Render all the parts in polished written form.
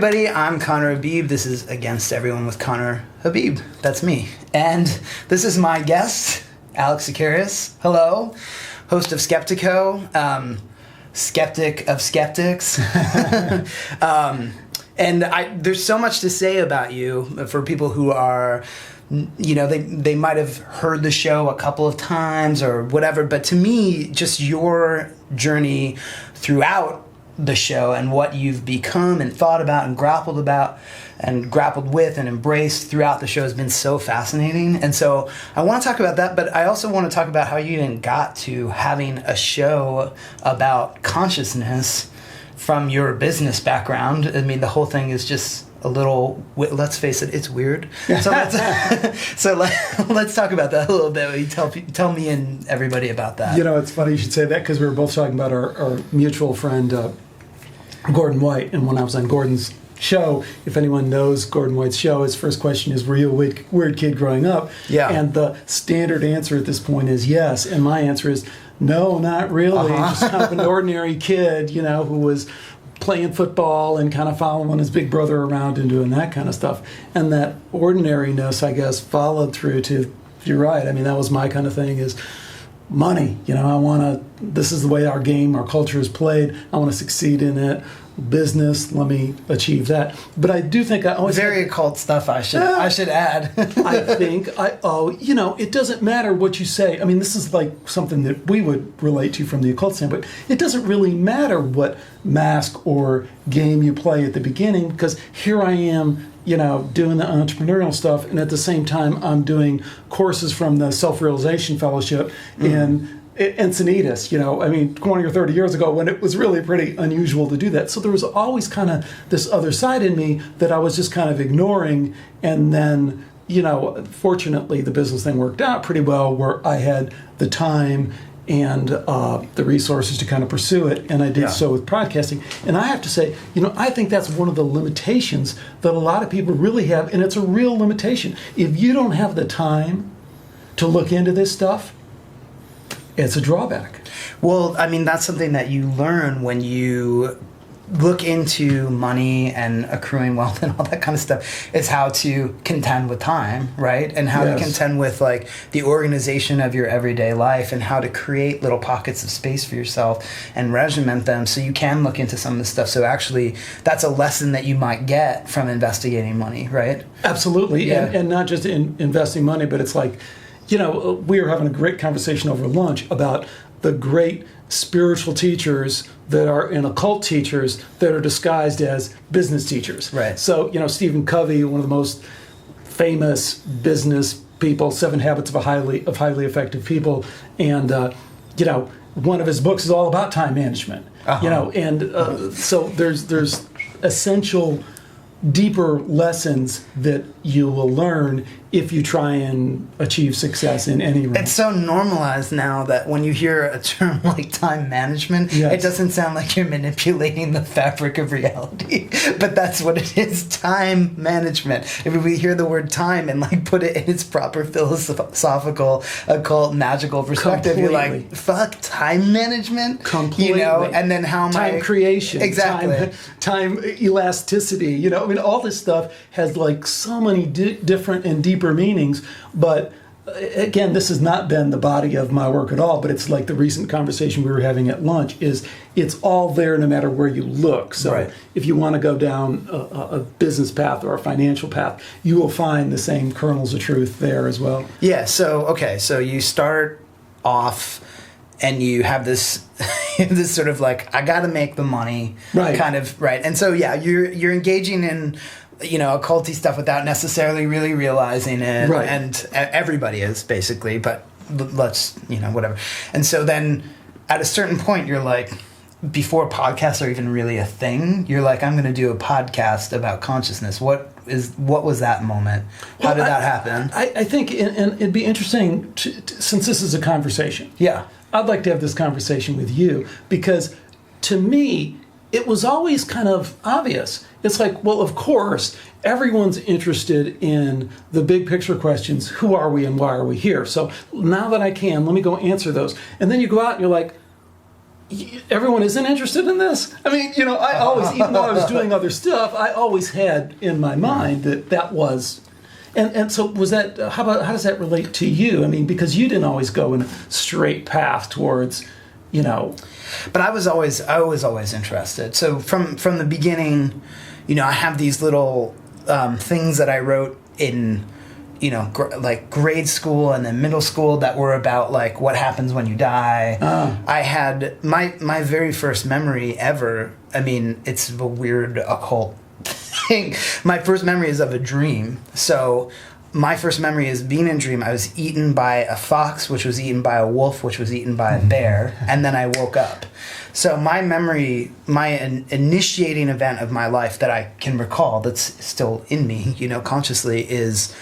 everybody, I'm Connor Habib. This is Against Everyone with Connor Habib. That's me. And this is my guest, Alex Tsakiris. Hello. Host of Skeptiko, skeptic of skeptics. And there's so much to say about you for people who are, you know, they might have heard the show a couple of times or whatever, but to me, just your journey throughout the show and what you've become and thought about and grappled with and embraced throughout the show has been so fascinating. And so I want to talk about that, but I also want to talk about how you even got to having a show about consciousness from your business background. I mean, the whole thing is just a little, let's face it, it's weird. So let's talk about that a little bit. Tell me and everybody about that. You know, it's funny you should say that because we were both talking about our mutual friend, Gordon White. And when I was on Gordon's show, if anyone knows Gordon White's show, his first question is, were you a weird kid growing up? Yeah. And the standard answer at this point is yes. And my answer is, no, not really. Just kind of an ordinary kid, you know, who was playing football and kind of following his big brother around and doing that kind of stuff. And that ordinariness, I guess, followed through to, you're right, I mean, that was my kind of thing, is money. You know, this is the way our culture is played. I want to succeed in it. Business, let me achieve that. But I do think I always very occult stuff. I should add. I think you know, it doesn't matter what you say. I mean, this is like something that we would relate to from the occult standpoint. It doesn't really matter what mask or game you play at the beginning, because here I am, you know, doing the entrepreneurial stuff, and at the same time I'm doing courses from the Self-Realization Fellowship in Encinitas, you know, I mean, 20 or 30 years ago when it was really pretty unusual to do that. So there was always kind of this other side in me that I was just kind of ignoring. And then, you know, fortunately the business thing worked out pretty well, where I had the time and the resources to kind of pursue it. And I did so with podcasting. And I have to say, you know, I think that's one of the limitations that a lot of people really have. And it's a real limitation. If you don't have the time to look into this stuff, it's a drawback. Well, I mean, that's something that you learn when you look into money and accruing wealth and all that kind of stuff. It's how to contend with time, right? And how to contend with, like, the organization of your everyday life, and how to create little pockets of space for yourself and regiment them so you can look into some of this stuff. So actually, that's a lesson that you might get from investigating money, right? Absolutely. Yeah. And not just in investing money, but it's like, you know, we were having a great conversation over lunch about the great spiritual teachers that are in occult teachers that are disguised as business teachers. Right. So, you know, Stephen Covey, one of the most famous business people, 7 Habits of Highly Effective People, and you know, one of his books is all about time management. You know, and so there's essential, deeper lessons that you will learn if you try and achieve success in any realm. It's so normalized now that when you hear a term like time management, it doesn't sound like you're manipulating the fabric of reality. But that's what it is, time management. If we hear the word time and like put it in its proper philosophical, occult, magical perspective, you're like, fuck, time management? Completely. You know, and then how am time creation. Exactly. Time elasticity. You know, I mean, all this stuff has like so many different and deeper meanings, but again, this has not been the body of my work at all, but it's like the recent conversation we were having at lunch is it's all there no matter where you look. So if you want to go down a business path or a financial path, you will find the same kernels of truth there as well. Yeah, so, okay, so you start off and you have this this sort of like, I got to make the money kind of, right? And so, yeah, you're engaging in, you know, occulty stuff without necessarily really realizing it. Right. And everybody is, basically, but let's, you know, whatever. And so then at a certain point, you're like, before podcasts are even really a thing, you're like, I'm going to do a podcast about consciousness. What was that moment? How did that happen? I think, and it'd be interesting, since this is a conversation. Yeah. I'd like to have this conversation with you, because to me, it was always kind of obvious. It's like, well, of course, everyone's interested in the big picture questions. Who are we and why are we here? So now that I can, let me go answer those. And then you go out and you're like, everyone isn't interested in this. I mean, I always, even though I was doing other stuff, I always had in my mind that was, and so was that. How does that relate to you? I mean, because you didn't always go in a straight path towards, But I was always interested. So from the beginning, I have these little things that I wrote in, like grade school and then middle school that were about like what happens when you die. I had my very first memory ever. I mean, it's a weird occult thing. My first memory is of a dream. So my first memory is being in a dream. I was eaten by a fox, which was eaten by a wolf, which was eaten by a bear, and then I woke up. So my memory, my initiating event of my life that I can recall, that's still in me, consciously, is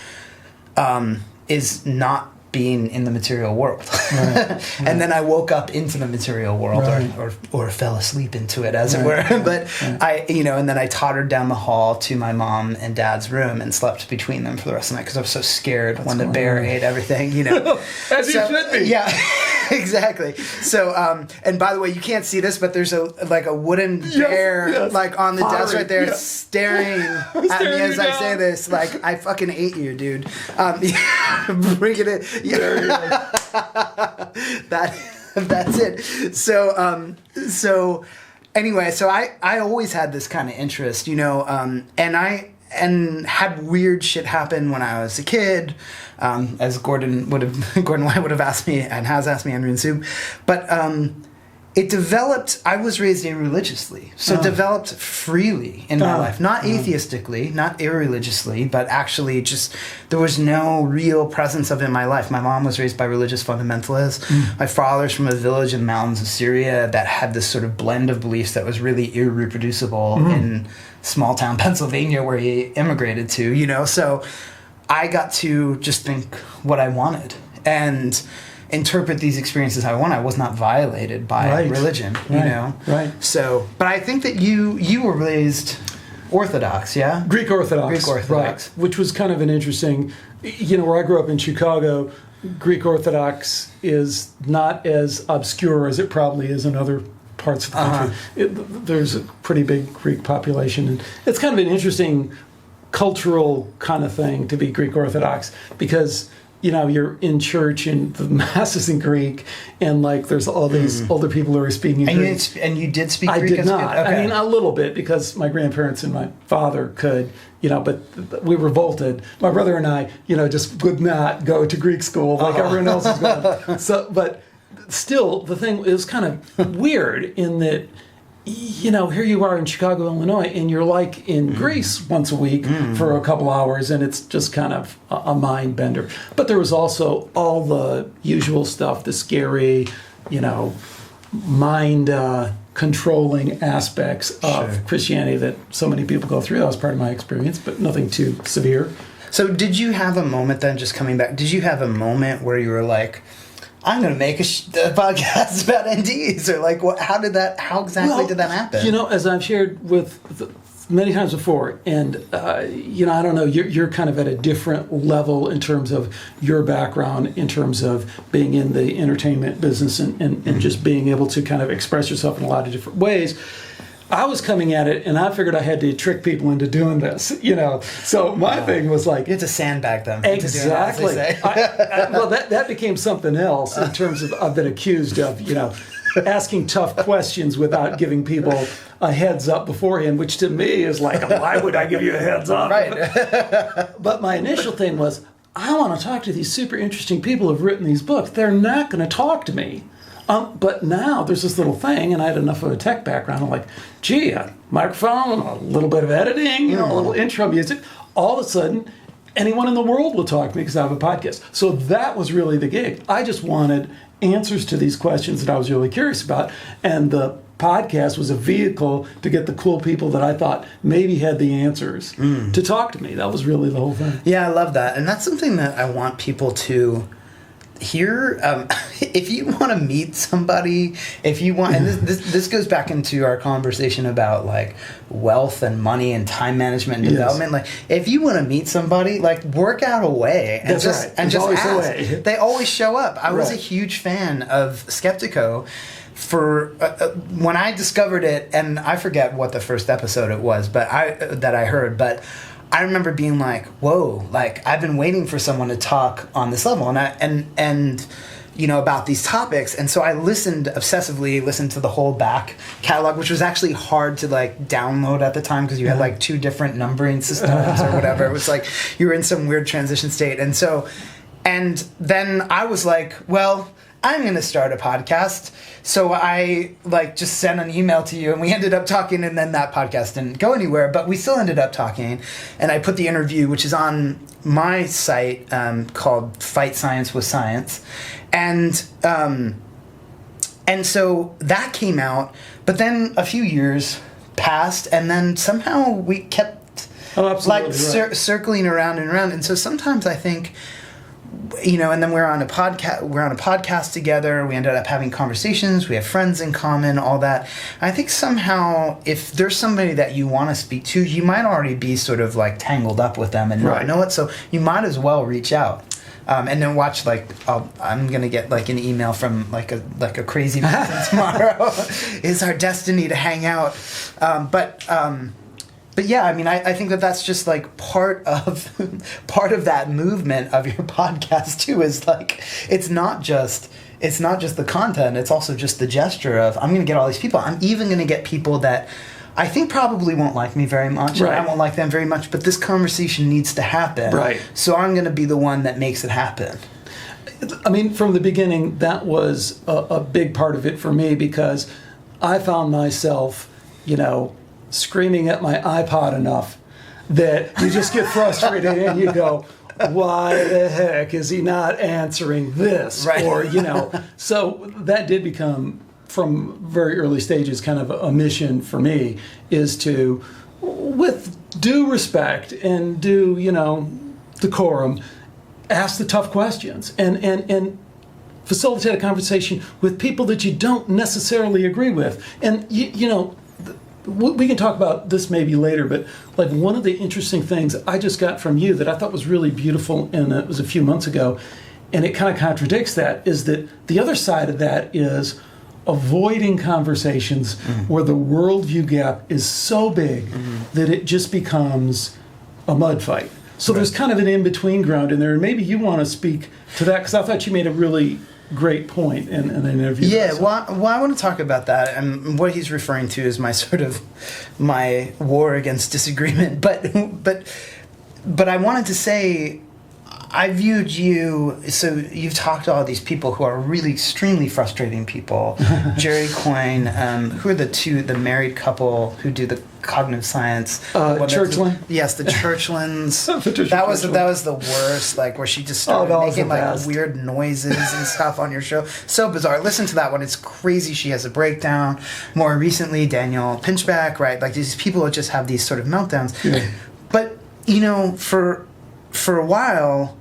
not being in the material world. Right. And then I woke up into the material world, right. or fell asleep into it, as it were. But and then I tottered down the hall to my mom and dad's room and slept between them for the rest of the night because I was so scared when the bear ate everything, As you should be. Yeah, exactly. So, and by the way, you can't see this, but there's a wooden bear like on the desk right there, staring at me as I say this. Like, I fucking ate you, dude. Bring it in. Yeah. That's it. So anyway, so I always had this kind of interest, and had weird shit happen when I was a kid, as Gordon White would have asked me and has asked me, Andrew and Sue, but it developed. I was raised irreligiously, so it developed freely in my life, not atheistically, not irreligiously, but actually just there was no real presence of it in my life. My mom was raised by religious fundamentalists. My father's from a village in the mountains of Syria that had this sort of blend of beliefs that was really irreproducible in small town Pennsylvania where he immigrated to. So I got to just think what I wanted and interpret these experiences how I want. I was not violated by religion, Right. So, but I think that you were raised Orthodox, yeah? Greek Orthodox. Right. Which was kind of an interesting, where I grew up in Chicago, Greek Orthodox is not as obscure as it probably is in other parts of the country. There's a pretty big Greek population, and it's kind of an interesting cultural kind of thing to be Greek Orthodox because you're in church and the mass is in Greek, and like there's all these older people who are speaking Greek. And you did speak Greek? I did not. Okay. I mean, a little bit because my grandparents and my father could, but we revolted. My brother and I, just would not go to Greek school like everyone else is going. So, but still, the thing is kind of weird in that, here you are in Chicago, Illinois, and you're like in Greece once a week for a couple hours, and it's just kind of a mind bender. But there was also all the usual stuff, the scary, mind controlling aspects of Christianity that so many people go through. That was part of my experience, but nothing too severe. So did you have a moment then, just coming back, did you have a moment where you were like, I'm going to make a podcast about NDEs, or like, how exactly did that happen? As I've shared with many times before, and, I don't know, you're kind of at a different level in terms of your background, in terms of being in the entertainment business and just being able to kind of express yourself in a lot of different ways. I was coming at it, and I figured I had to trick people into doing this, So my thing was like... You had to sandbag them. Exactly. Well, that became something else in terms of I've been accused of, asking tough questions without giving people a heads up beforehand, which to me is like, why would I give you a heads up? Right. But my initial thing was, I want to talk to these super interesting people who've written these books. They're not going to talk to me. But now there's this little thing, and I had enough of a tech background. I'm like, gee, a microphone, a little bit of editing, a little intro music. All of a sudden, anyone in the world will talk to me because I have a podcast. So that was really the gig. I just wanted answers to these questions that I was really curious about, and the podcast was a vehicle to get the cool people that I thought maybe had the answers to talk to me. That was really the whole thing. Yeah, I love that. And that's something that I want people to here, if you want to meet somebody, if you want, and this goes back into our conversation about like wealth and money and time management and development. Like, if you want to meet somebody, like, work out a way and just ask. They always show up. I was a huge fan of Skeptiko for when I discovered it, and I forget what the first episode it was, but I heard, but I remember being like, whoa, like, I've been waiting for someone to talk on this level and you know, about these topics. And so I obsessively listened to the whole back catalog, which was actually hard to like download at the time because you had like 2 different numbering systems or whatever. It was like you were in some weird transition state. And then I was like, well, I'm going to start a podcast. So I like just sent an email to you and we ended up talking, and then that podcast didn't go anywhere, but we still ended up talking. And I put the interview, which is on my site, called Fight Science with Science. And so that came out, but then a few years passed, and then somehow we kept circling around and around. And so sometimes I think, you know, and then we're on a podcast together. We ended up having conversations. We have friends in common, all that. I think somehow if there's somebody that you want to speak to, you might already be sort of like tangled up with them and not know it. So you might as well reach out. And then watch, like, I'm going to get like an email from like a crazy person tomorrow. It's our destiny to hang out. But yeah, I mean, I think that's just like part of that movement of your podcast too. Is like it's not just the content; it's also just the gesture of I'm going to get all these people. I'm even going to get people that I think probably won't like me very much, and I won't like them very much. But this conversation needs to happen, so I'm going to be the one that makes it happen. I mean, from the beginning, that was a big part of it for me because I found myself, you know, screaming at my iPod enough that you just get frustrated and you go, why the heck is he not answering this? Or, you know, so that did become, from very early stages, kind of a mission for me, is to, with due respect and due, you know, decorum, ask the tough questions and facilitate a conversation with people that you don't necessarily agree with. And, you know, we can talk about this maybe later, but like one of the interesting things I just got from you that I thought was really beautiful, and it was a few months ago, and it kind of contradicts that, is that the other side of that is avoiding conversations where the worldview gap is so big that it just becomes a mud fight. So there's kind of an in-between ground in there, and maybe you want to speak to that, because I thought you made a really great point in an interview. Yeah, well, I want to talk about that, and what he's referring to is my sort of my war against disagreement. But I wanted to say, I viewed you. So you've talked to all these people who are really extremely frustrating people. Jerry Coyne, who are the married couple who do the cognitive science. Churchland. Yes, the Churchlands. That was the worst. Like where she just started making like weird noises and stuff on your show. So bizarre. Listen to that one. It's crazy. She has a breakdown. More recently, Daniel Pinchback. Right, like these people that just have these sort of meltdowns. Yeah. But you know, for a while,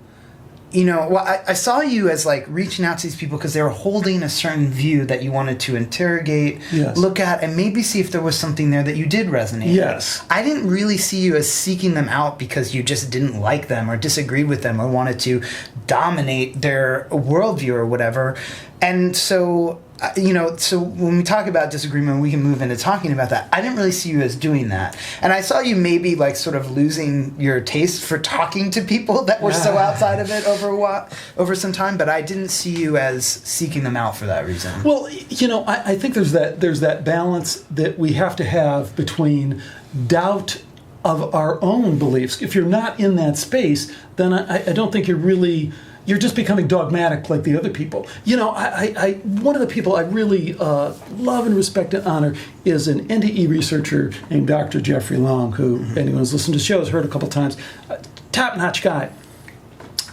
you know, well, I saw you as like reaching out to these people because they were holding a certain view that you wanted to interrogate, look at, and maybe see if there was something there that you did resonate with. I didn't really see you as seeking them out because you just didn't like them or disagreed with them or wanted to dominate their worldview or whatever. And so, you know, so when we talk about disagreement, we can move into talking about that. I didn't really see you as doing that. And I saw you maybe like sort of losing your taste for talking to people that were so outside of it over some time, but I didn't see you as seeking them out for that reason. Well, you know, I think there's that balance that we have to have between doubt of our own beliefs. If you're not in that space, then I don't think you're just becoming dogmatic like the other people. You know, one of the people I really love and respect and honor is an NDE researcher named Dr. Jeffrey Long, who anyone who's listened to the show has heard a couple times. Top-notch guy.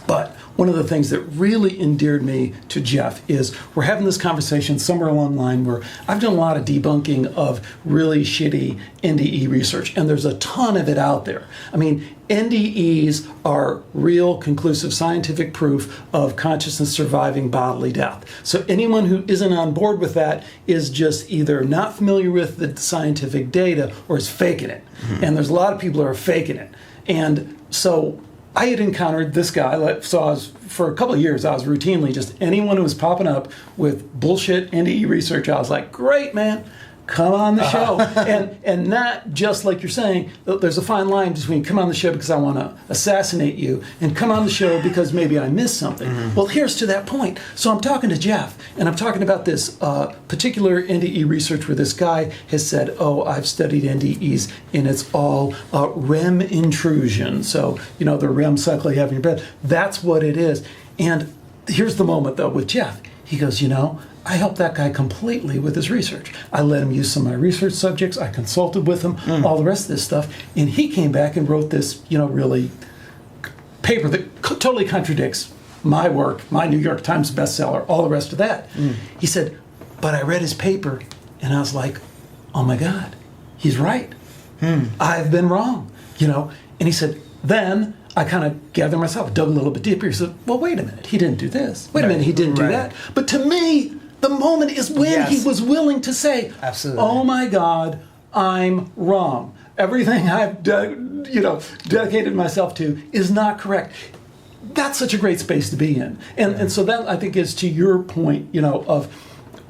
But one of the things that really endeared me to Jeff is we're having this conversation somewhere along the line where I've done a lot of debunking of really shitty NDE research, and there's a ton of it out there. I mean, NDEs are real, conclusive scientific proof of consciousness surviving bodily death. So anyone who isn't on board with that is just either not familiar with the scientific data or is faking it. And there's a lot of people who are faking it. And so I had encountered this guy, so I was, for a couple of years, I was routinely just anyone who was popping up with bullshit NDE research, I was like, great, man, come on the show. And not just like you're saying, there's a fine line between come on the show because I want to assassinate you and come on the show because maybe I missed something. Well, here's to that point. So I'm talking to Jeff, and I'm talking about this particular NDE research where this guy has said, oh, I've studied NDEs, and it's all REM intrusion. So, you know, the REM cycle you have in your bed. That's what it is. And here's the moment, though, with Jeff. He goes, you know, I helped that guy completely with his research. I let him use some of my research subjects. I consulted with him, all the rest of this stuff. And he came back and wrote this, you know, really paper that totally contradicts my work, my New York Times bestseller, all the rest of that. He said, but I read his paper and I was like, oh my God, he's right. I've been wrong, you know. And he said, then I kind of gathered myself, dug a little bit deeper. He said, well, wait a minute, he didn't do this. Wait a minute, he didn't do that. But to me, the moment is when he was willing to say, absolutely, oh my God, I'm wrong. Everything I've dedicated myself to is not correct. That's such a great space to be in. And so that, I think, is to your point, you know, of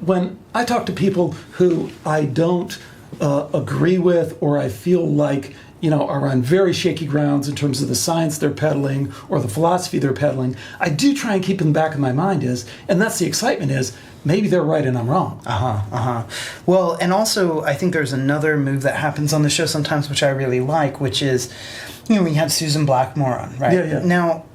when I talk to people who I don't agree with, or I feel like, you know, are on very shaky grounds in terms of the science they're peddling or the philosophy they're peddling, I do try and keep in the back of my mind and that's the excitement is, maybe they're right and I'm wrong. Well, and also I think there's another move that happens on the show sometimes, which I really like, which is, you know, we have Susan Blackmore on, right? Yeah. Now,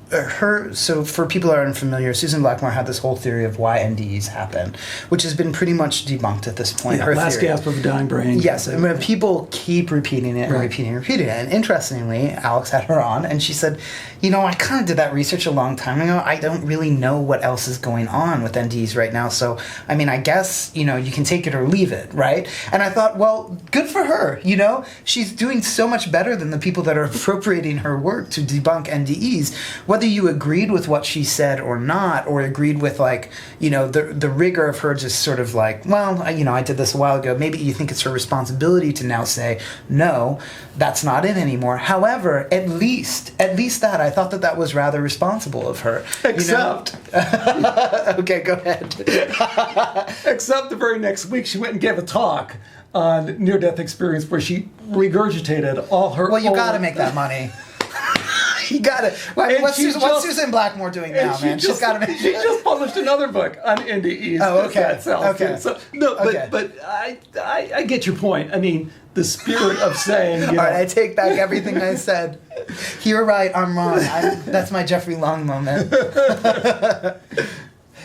so for people who are unfamiliar, Susan Blackmore had this whole theory of why NDEs happen, which has been pretty much debunked at this point. Yeah, her last theory. gasp of a dying brain. Yes, and when people keep repeating it and repeating it. And interestingly, Alex had her on, and she said, you know, I kind of did that research a long time ago. I don't really know what else is going on with NDEs right now. So, I mean, I guess, you know, you can take it or leave it, right? And I thought, well, good for her, you know? She's doing so much better than the people that are appropriating her work to debunk NDEs. Whether you agreed with what she said or not, or agreed with, like, you know, the rigor of her just sort of like, well, you know, I did this a while ago. Maybe you think it's her responsibility to now say, no, that's not it anymore. However, at least that, I thought that was rather responsible of her. Except. You know? Okay, go ahead. Except the very next week she went and gave a talk on near-death experience where she regurgitated all her Well, you got to make that money. You got it. What's Susan Blackmore doing now, man? She's got to make. She just published another book on NDEs. Oh, okay. Okay. So, no, but I get your point. I mean, the spirit of saying. All right, I take back everything I said. You're right. I'm wrong. That's my Jeffrey Long moment.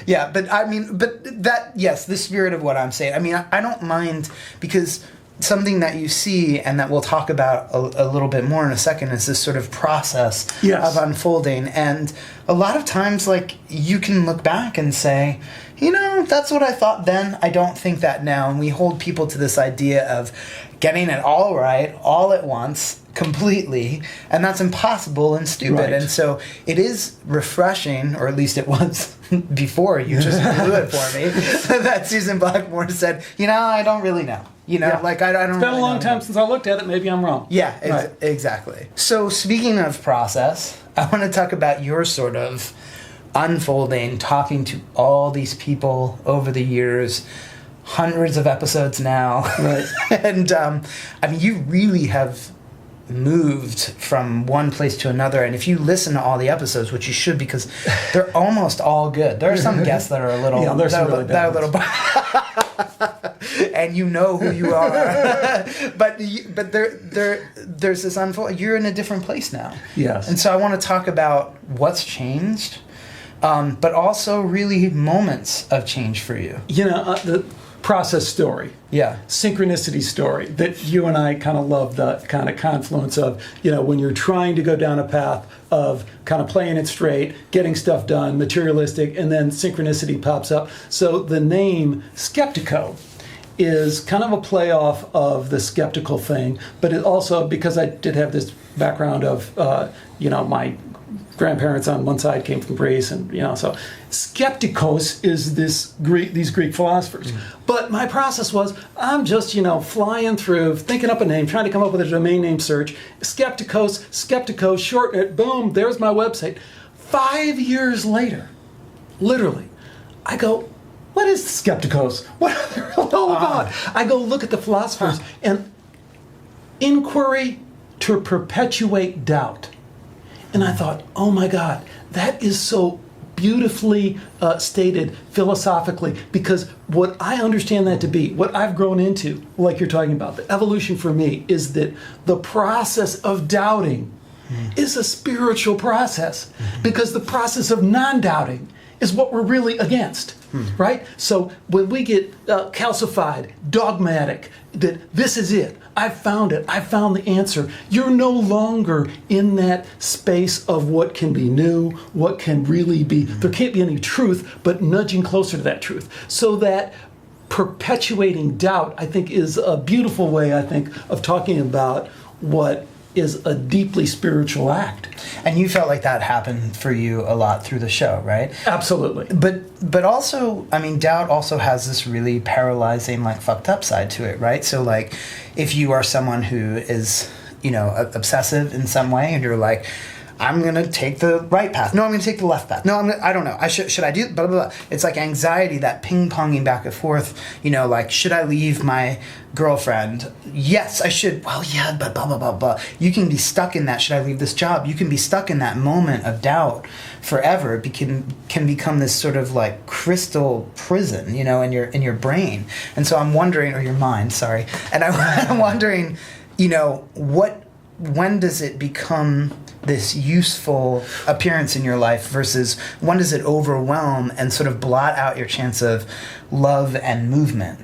Yeah, but I mean, the spirit of what I'm saying. I mean, I don't mind, because something that you see and that we'll talk about a little bit more in a second is this sort of process of unfolding. And a lot of times, like, you can look back and say, you know, that's what I thought then. I don't think that now. And we hold people to this idea of getting it all right, all at once, completely, and that's impossible and stupid. Right. And so it is refreshing, or at least it was before you just blew it for me, that Susan Blackmore said, you know, I don't really know. You know, like, I don't know. It's been a long time since I looked at it. Maybe I'm wrong. Yeah, exactly. So speaking of process, I want to talk about your sort of unfolding, talking to all these people over the years, hundreds of episodes now. Right. And, I mean, you really have moved from one place to another, and if you listen to all the episodes, which you should, because they're almost all good. There are some guests that are a little, and you know who you are, but there's this unfold. You're in a different place now. Yes, and so I want to talk about what's changed. but also really moments of change for you. The process story. Yeah. Synchronicity story that you and I kind of love, the kind of confluence of, when you're trying to go down a path of kind of playing it straight, getting stuff done, materialistic, and then synchronicity pops up. So the name Skeptiko is kind of a play off of the skeptical thing, but it also, because I did have this background of, my grandparents on one side came from Greece, and so skeptikos is these Greek philosophers. But my process was, I'm just flying through, thinking up a name, trying to come up with a domain name search. Skeptiko, shorten it, boom, there's my website. 5 years later, literally, I go, what is Skeptikos? What are they all about? I go look at the philosophers, and inquiry to perpetuate doubt. And I thought, oh my God, that is so beautifully stated philosophically, because what I understand that to be, what I've grown into, like you're talking about, the evolution for me is that the process of doubting is a spiritual process, because the process of non-doubting is what we're really against, right? So when we get calcified, dogmatic, that this is it, I found it, I found the answer, you're no longer in that space of what can be new, what can really be, there can't be any truth, but nudging closer to that truth. So that perpetuating doubt, I think, is a beautiful way, of talking about what is a deeply spiritual act. And you felt like that happened for you a lot through the show, right? Absolutely. But also, doubt also has this really paralyzing, fucked up side to it, right? So, if you are someone who is, obsessive in some way, and you're like, I'm going to take the right path. No, I'm going to take the left path. No, I don't know. Should I do blah, blah, blah. It's like anxiety, that ping-ponging back and forth, should I leave my girlfriend? Yes, I should. Well, yeah, but blah, blah, blah, blah. You can be stuck in that. Should I leave this job? You can be stuck in that moment of doubt forever. It can become this sort of crystal prison, in your brain. And so I'm wondering, or your mind, sorry. And I'm wondering, when does it become this useful appearance in your life versus when does it overwhelm and sort of blot out your chance of love and movement?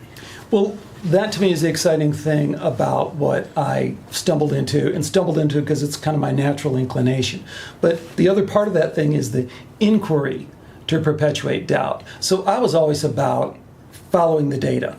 Well, that to me is the exciting thing about what I stumbled into because it's kind of my natural inclination. But the other part of that thing is the inquiry to perpetuate doubt. So I was always about following the data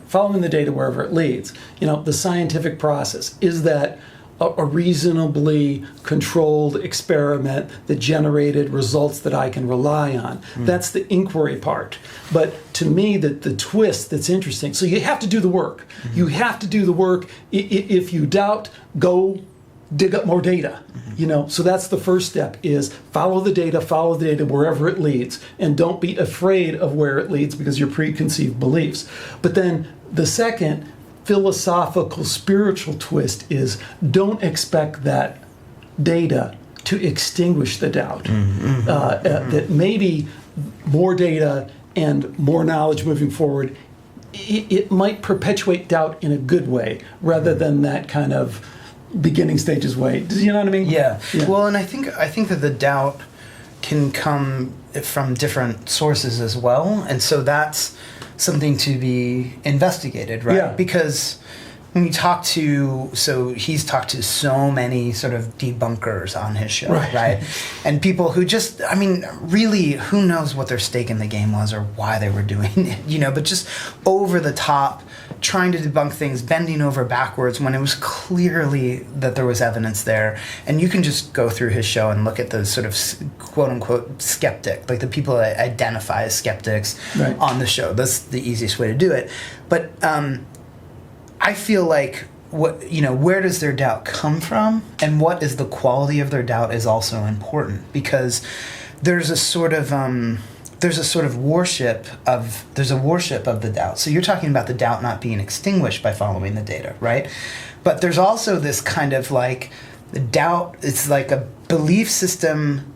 wherever it leads. The scientific process, is that a reasonably controlled experiment that generated results that I can rely on. That's the inquiry part. But to me, the twist that's interesting, so you have to do the work. You have to do the work. If you doubt, go dig up more data. So that's the first step, is follow the data wherever it leads, and don't be afraid of where it leads because your preconceived beliefs. But then the second philosophical, spiritual twist is, don't expect that data to extinguish the doubt. That maybe more data and more knowledge moving forward, it might perpetuate doubt in a good way rather than that kind of beginning stages way. Do you know what I mean? Yeah. Well, and I think that the doubt can come from different sources as well, and so that's something to be investigated, right? Yeah. Because when you talk to, he's talked to so many sort of debunkers on his show, right? And people who just, really, who knows what their stake in the game was or why they were doing it, but just over the top, trying to debunk things, bending over backwards when it was clearly that there was evidence there. And you can just go through his show and look at those sort of quote-unquote skeptic, the people that identify as skeptics on the show. That's the easiest way to do it. But I feel like where does their doubt come from, and what is the quality of their doubt is also important, because there's a sort of worship of the doubt. So you're talking about the doubt not being extinguished by following the data, right? But there's also this kind of the doubt. It's like a belief system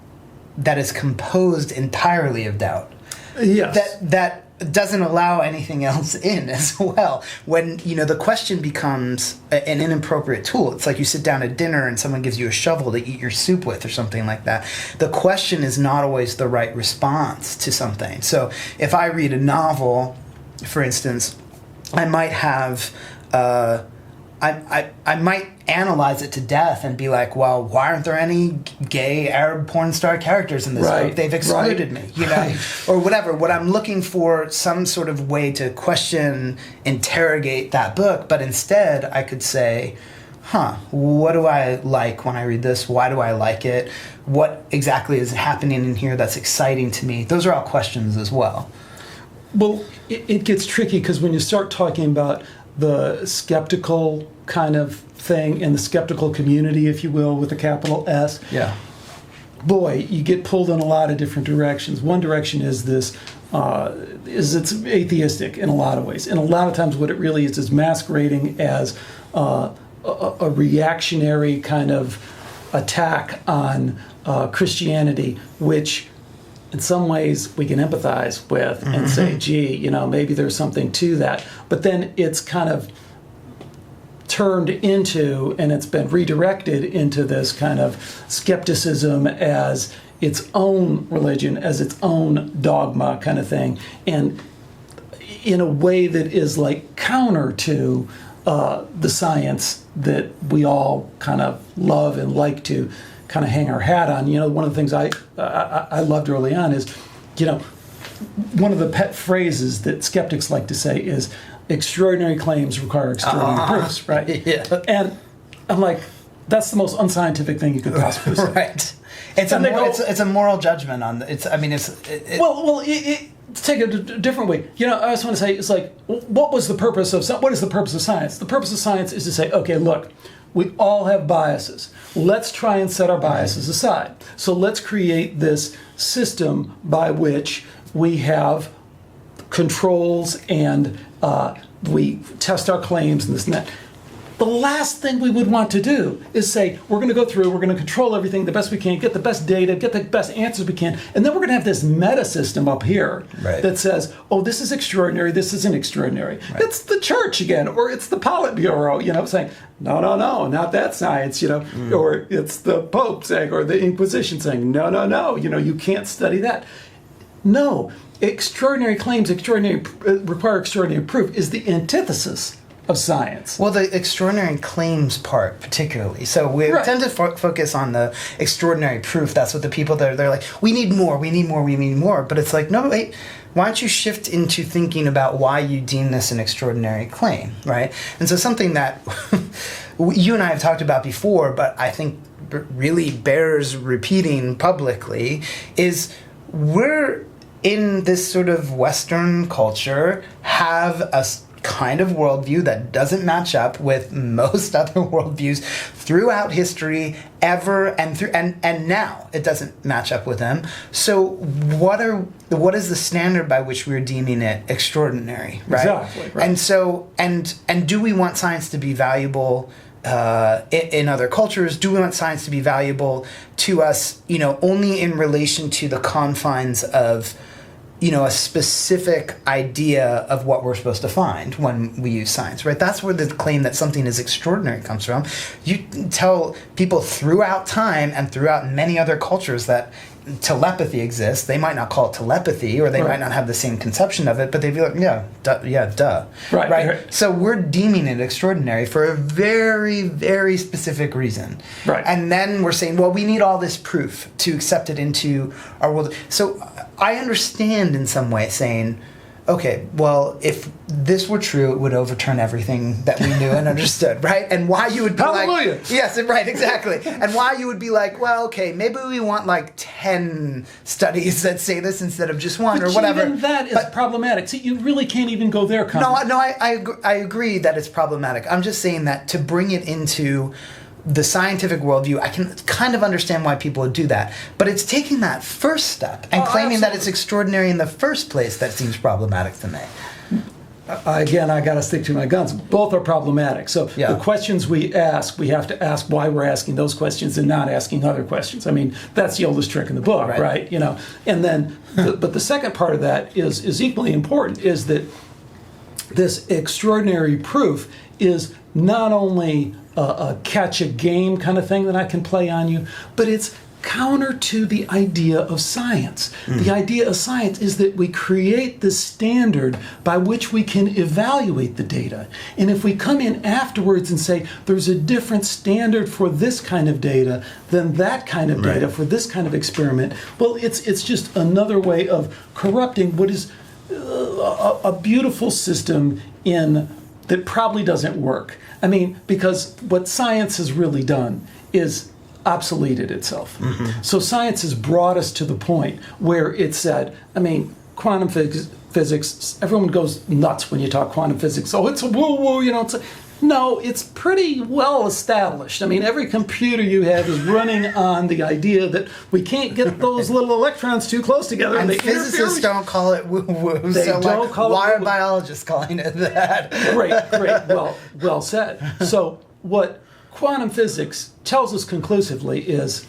that is composed entirely of doubt. Yes. That doesn't allow anything else in as well. When, the question becomes an inappropriate tool. It's like you sit down at dinner and someone gives you a shovel to eat your soup with or something like that. The question is not always the right response to something. So if I read a novel, for instance, I might have... I might analyze it to death and be like, well, why aren't there any gay Arab porn star characters in this book? They've excluded me, or whatever. What I'm looking for, some sort of way to question, interrogate that book, but instead I could say, what do I like when I read this? Why do I like it? What exactly is happening in here that's exciting to me? Those are all questions as well. Well, it gets tricky because when you start talking about the skeptical kind of thing in the skeptical community, if you will, with a capital S. Yeah. Boy, you get pulled in a lot of different directions. One direction is this, it's atheistic in a lot of ways. And a lot of times what it really is masquerading as a reactionary kind of attack on Christianity, which in some ways we can empathize with and say, gee, maybe there's something to that. But then it's kind of turned into, and it's been redirected into this kind of skepticism as its own religion, as its own dogma kind of thing. And in a way that is like counter to the science that we all kind of love and like to kind of hang our hat on. One of the things I loved early on is, one of the pet phrases that skeptics like to say is, extraordinary claims require extraordinary proofs, right? Yeah. And I'm like, that's the most unscientific thing you could possibly say. Right. It's a moral judgment on the, Let's take it a different way. I just want to say, it's like, what is the purpose of science? The purpose of science is to say, okay, look, we all have biases. Let's try and set our biases aside. So let's create this system by which we have controls and we test our claims and this and that. The last thing we would want to do is say, we're going to go through, we're going to control everything the best we can, get the best data, get the best answers we can, and then we're going to have this meta system up here that says, oh, this is extraordinary, this isn't extraordinary. Right. It's the church again, or it's the Politburo, saying, no, not that science, or it's the Pope saying, or the Inquisition saying, no, you can't study that. No, extraordinary claims require extraordinary proof is the antithesis of science. Well, the extraordinary claims part particularly. So we tend to focus on the extraordinary proof. That's what the people they're like, we need more. But it's like, no, wait, why don't you shift into thinking about why you deem this an extraordinary claim, right? And so something that you and I have talked about before, but I think really bears repeating publicly, is we're in this sort of Western culture have a kind of worldview that doesn't match up with most other worldviews throughout history ever and now it doesn't match up with them. So what is the standard by which we're deeming it extraordinary, right? Exactly. Right. And so and do we want science to be valuable in other cultures? Do we want science to be valuable to us, only in relation to the confines of a specific idea of what we're supposed to find when we use science, right? That's where the claim that something is extraordinary comes from. You tell people throughout time and throughout many other cultures that telepathy exists. They might not call it telepathy, or they might not have the same conception of it, but they'd be like, duh. Right. So we're deeming it extraordinary for a very, very specific reason. Right. And then we're saying, well, we need all this proof to accept it into our world. So I understand in some way saying, okay, well, if this were true, it would overturn everything that we knew and understood, right? And why you would be Hallelujah. like... Yes, right, exactly. And why you would be like, well, okay, maybe we want like 10 studies that say this instead of just one, or whatever. Even that is problematic. See, you really can't even go there, Camille. No, I agree that it's problematic. I'm just saying that to bring it into the scientific worldview, I can kind of understand why people would do that. But it's taking that first step and claiming that it's extraordinary in the first place that seems problematic to me. again, I got to stick to my guns. Both are problematic. So Yeah. the questions we ask, we have to ask why we're asking those questions and not asking other questions. I mean, that's the oldest trick in the book, right? You know, and then, but the second part of that is equally important, is that this extraordinary proof is not only a catch a game kind of thing that I can play on you, but it's counter to the idea of science. The idea of science is that we create this standard by which we can evaluate the data. And if we come in afterwards and say there's a different standard for this kind of data than that kind of data for this kind of experiment, well, it's just another way of corrupting what is a beautiful system that probably doesn't work. I mean, because what science has really done is obsoleted itself. So science has brought us to the point where it said, I mean, quantum physics, everyone goes nuts when you talk quantum physics. Oh, it's a woo-woo, you know. No, it's pretty well established. I mean, every computer you have is running on the idea that we can't get those little electrons too close together. And physicists don't call it woo-woo. They don't call it why woo-woo. are biologists calling it that? Great. Well said. So what quantum physics tells us conclusively is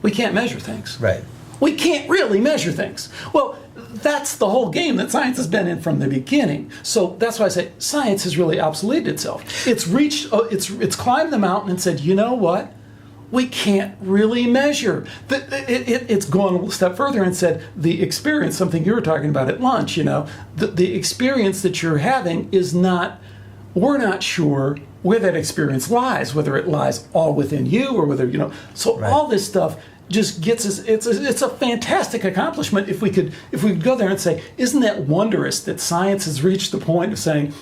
we can't measure things. Right. We can't really measure things. Well, that's the whole game that science has been in from the beginning. So that's why I say science has really obsoleted itself. It's reached, it's climbed the mountain and said, you know what? We can't really measure. It's gone a step further and said the experience, something you were talking about at lunch, you know, the experience that you're having is not, we're not sure where that experience lies, whether it lies all within you or whether, you know, so all this stuff just gets us, it's a fantastic accomplishment if we could go there and say, isn't that wondrous that science has reached the point of saying,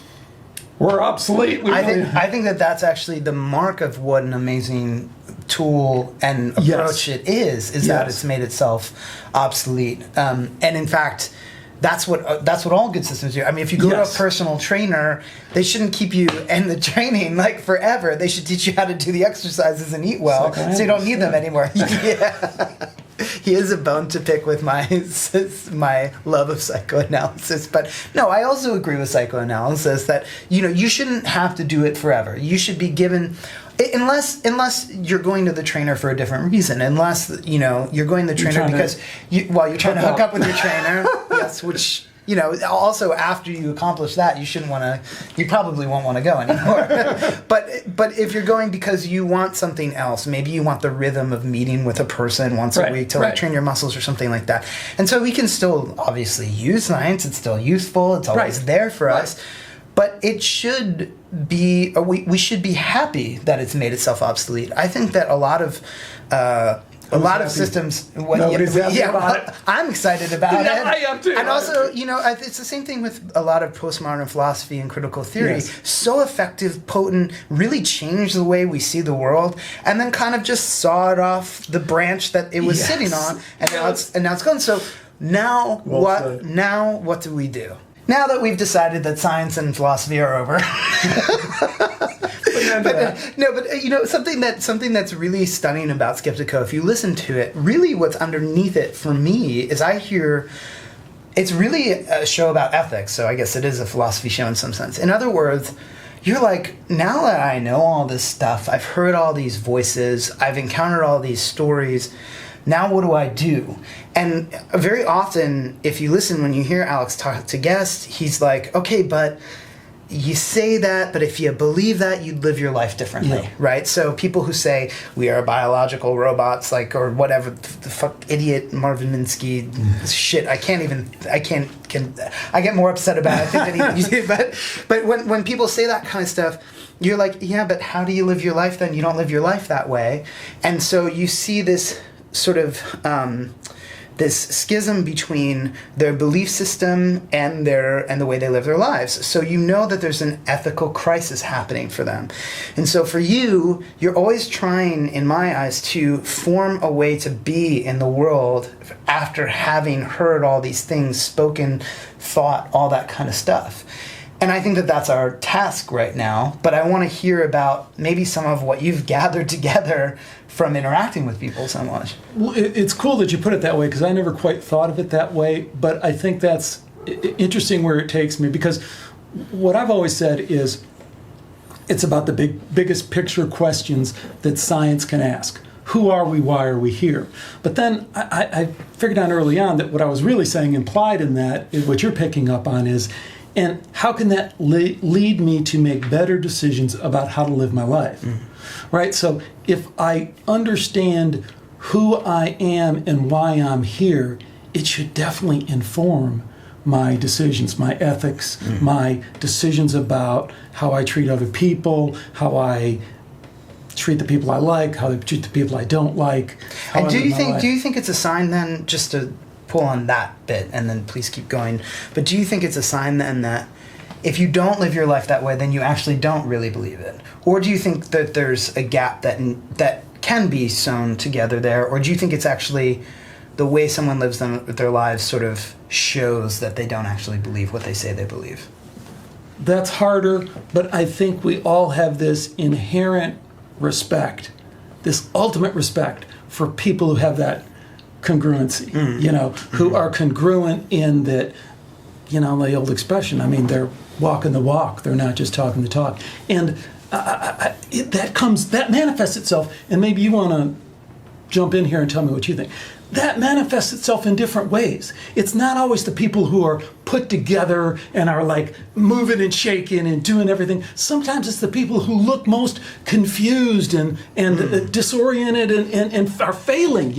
we're obsolete. I think that that's actually the mark of what an amazing tool and approach it is that it's made itself obsolete. And in fact, that's what all good systems do. I mean, if you go to a personal trainer, they shouldn't keep you in the training like forever. They should teach you how to do the exercises and eat well, so you don't need them anymore. He is a bone to pick with my love of psychoanalysis. But no, I also agree with psychoanalysis that, you know, you shouldn't have to do it forever. You should be given, unless you're going to the trainer for a different reason, unless, you know, you're going to the trainer because you're trying to hook up with your trainer, yes, which, you know, also after you accomplish that, you probably won't want to go anymore. But if you're going because you want something else, maybe you want the rhythm of meeting with a person once a week to like train your muscles or something like that. And so we can still obviously use science. It's still useful. It's always there for us. But it should be, we should be happy that it's made itself obsolete. I think that a lot of systems. Nobody's happy about it. I'm excited about it. I am too. And also, you know, it's the same thing with a lot of postmodern philosophy and critical theory. So effective, potent, really changed the way we see the world, and then kind of just sawed off the branch that it was sitting on, and now it's gone. So now what do we do? Now that we've decided that science and philosophy are over. But you know, something that's really stunning about Skeptiko, if you listen to it, really what's underneath it for me is I hear it's really a show about ethics, so I guess it is a philosophy show in some sense. In other words, you're like, now that I know all this stuff, I've heard all these voices, I've encountered all these stories, now what do I do? And very often, if you listen, when you hear Alex talk to guests, he's like, okay, but you say that, but if you believe that, you'd live your life differently, right? So people who say we are biological robots, like, or whatever, the fuck idiot Marvin Minsky shit, I get more upset about it, I think, than you do. But when people say that kind of stuff, you're like, yeah, but how do you live your life then? You don't live your life that way. And so you see this sort of this schism between their belief system and the way they live their lives. So you know that there's an ethical crisis happening for them. And so for you, you're always trying, in my eyes, to form a way to be in the world after having heard all these things, spoken, thought, all that kind of stuff. And I think that that's our task right now, but I want to hear about maybe some of what you've gathered together from interacting with people so much. Well, it's cool that you put it that way, because I never quite thought of it that way, but I think that's interesting where it takes me, because what I've always said is it's about the biggest picture questions that science can ask. Who are we? Why are we here? But then I figured out early on that what I was really saying implied in that, what you're picking up on is, and how can that lead me to make better decisions about how to live my life? Right? So if I understand who I am and why I'm here, it should definitely inform my decisions, my ethics, my decisions about how I treat other people, how I treat the people I like, how I treat the people I don't like. And do you think it's a sign then, just to pull on that bit and then please keep going, but do you think it's a sign then that if you don't live your life that way, then you actually don't really believe it? Or do you think that there's a gap that can be sewn together there? Or do you think it's actually the way someone lives their lives sort of shows that they don't actually believe what they say they believe? That's harder, but I think we all have this inherent respect, this ultimate respect for people who have that congruency, who are congruent in that, the old expression, I mean, they're walking the walk, they're not just talking the talk. And that manifests itself, and maybe you want to jump in here and tell me what you think. That manifests itself in different ways. It's not always the people who are put together and are like moving and shaking and doing everything. Sometimes it's the people who look most confused and disoriented and are failing,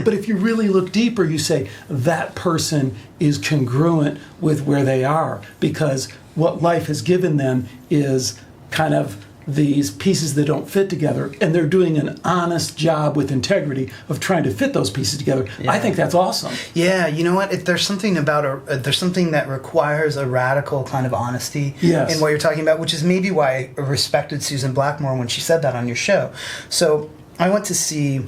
But if you really look deeper, you say that person is congruent with where they are, because what life has given them is kind of these pieces that don't fit together, and they're doing an honest job with integrity of trying to fit those pieces together. Yeah. I think that's awesome. Yeah, you know what? There's something about there's something that requires a radical kind of honesty in what you're talking about, which is maybe why I respected Susan Blackmore when she said that on your show. So I went to see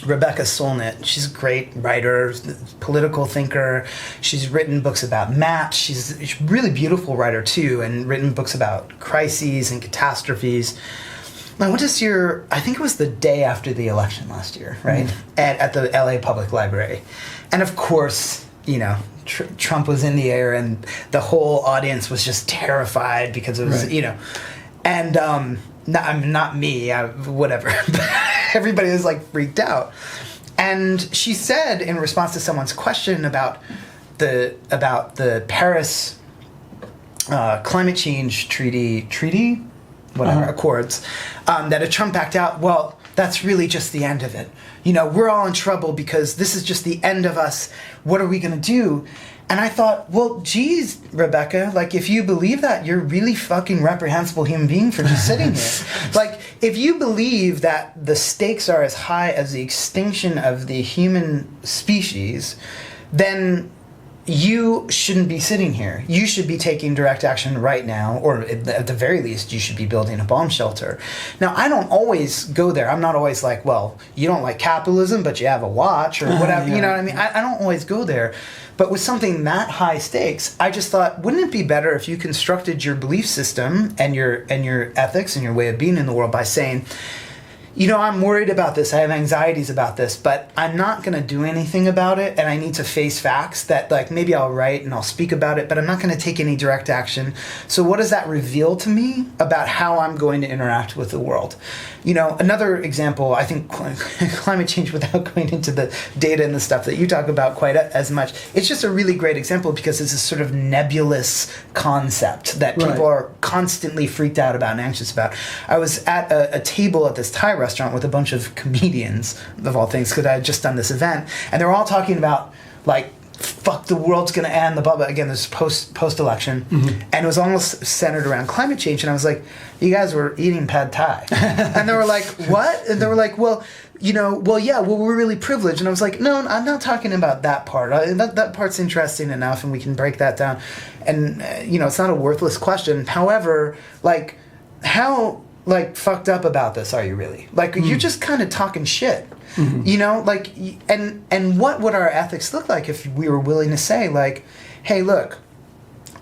Rebecca Solnit. She's a great writer, political thinker. She's written books about maps. She's a really beautiful writer too, and written books about crises and catastrophes. I went to see her, I think it was the day after the election last year, right? At the LA Public Library. And of course, Trump was in the air and the whole audience was just terrified because it was, and not me, whatever. Everybody was like freaked out. And she said in response to someone's question about the Paris climate change treaty, accords, that if Trump backed out, well, that's really just the end of it. We're all in trouble because this is just the end of us. What are we going to do? And I thought, well, geez, Rebecca, like, if you believe that, you're a really fucking reprehensible human being for just sitting here. Like, if you believe that the stakes are as high as the extinction of the human species, then you shouldn't be sitting here. You should be taking direct action right now, or at the very least, you should be building a bomb shelter. Now, I don't always go there. I'm not always like, well, you don't like capitalism, but you have a watch, or whatever. You know what I mean? I don't always go there. But with something that high stakes, I just thought, wouldn't it be better if you constructed your belief system and your ethics and your way of being in the world by saying, I'm worried about this, I have anxieties about this, but I'm not going to do anything about it, and I need to face facts that, like, maybe I'll write and I'll speak about it, but I'm not going to take any direct action. So what does that reveal to me about how I'm going to interact with the world? Another example, I think climate change, without going into the data and the stuff that you talk about quite as much, it's just a really great example because it's a sort of nebulous concept that people are constantly freaked out about and anxious about. I was at a table at this Thai restaurant with a bunch of comedians, of all things, because I had just done this event, and they were all talking about, like, fuck, the world's going to end, the blah, blah. Again, this post-election. And it was almost centered around climate change. And I was like, you guys were eating pad thai. And they were like, what? And they were like, well, we're really privileged. And I was like, no, I'm not talking about that part. That part's interesting enough, and we can break that down. And, it's not a worthless question. However, like, how, like, fucked up about this are you really? Like, you're just kind of talking shit. Like, and what would our ethics look like if we were willing to say, like, hey, look,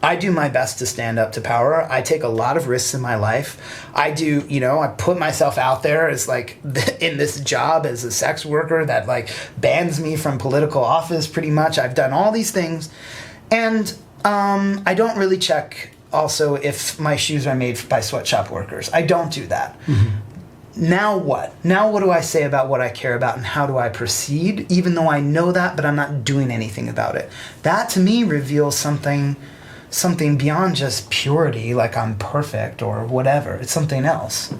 I do my best to stand up to power. I take a lot of risks in my life. I do, I put myself out there as, like, in this job as a sex worker that, like, bans me from political office pretty much. I've done all these things. And I don't really check also if my shoes are made by sweatshop workers. I don't do that. Now what? Now what do I say about what I care about and how do I proceed, even though I know that, but I'm not doing anything about it? That to me reveals something beyond just purity, like I'm perfect or whatever. It's something else.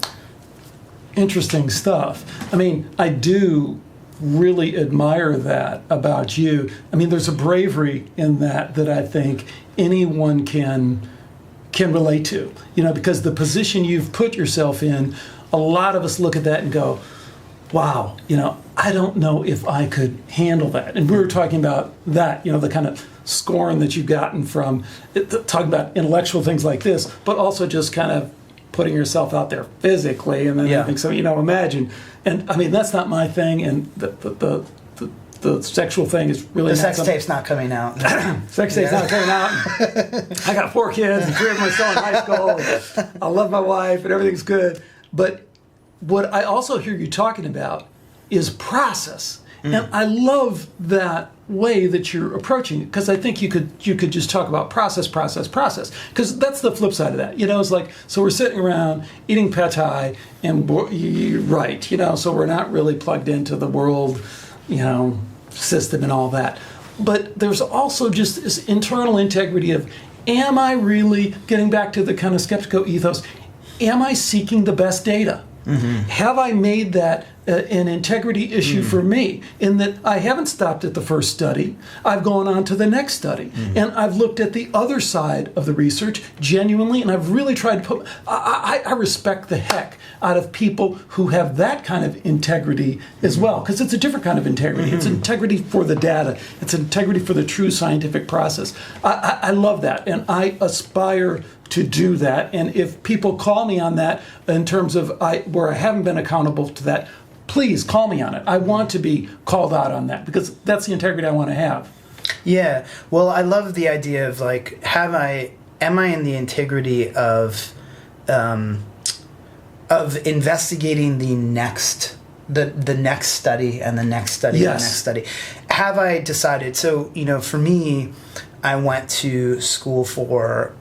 Interesting stuff. I mean, I do really admire that about you. I mean, there's a bravery in that I think anyone can relate to, because the position you've put yourself in, a lot of us look at that and go, wow, I don't know if I could handle that. And we were talking about that, the kind of scorn that you've gotten from talking about intellectual things like this, but also just kind of putting yourself out there physically. And then I think so, imagine. And I mean, that's not my thing. And the sexual thing is really the sex tape's not coming out. Sex tape's not coming out. I got 4 kids and 3 of them are still in high school. And I love my wife and everything's good. But what I also hear you talking about is process. And I love that way that you're approaching it, because I think you could just talk about process, because that's the flip side of that. It's like, so we're sitting around eating pad thai, and you're right, so we're not really plugged into the world, system and all that. But there's also just this internal integrity of, am I really, getting back to the kind of Skeptiko ethos, am I seeking the best data? Have I made that an integrity issue for me, in that I haven't stopped at the first study, I've gone on to the next study, and I've looked at the other side of the research genuinely, and I've really tried to put, I respect the heck out of people who have that kind of integrity as well, because it's a different kind of integrity. It's integrity for the data. It's integrity for the true scientific process. I love that, and I aspire to do that. And if people call me on that in terms of where I haven't been accountable to that, please call me on it. I want to be called out on that, because that's the integrity I want to have. Yeah. Well, I love the idea of like, am I in the integrity of investigating the next study and the next study and the next study? Have I decided? So, for me, I went to school for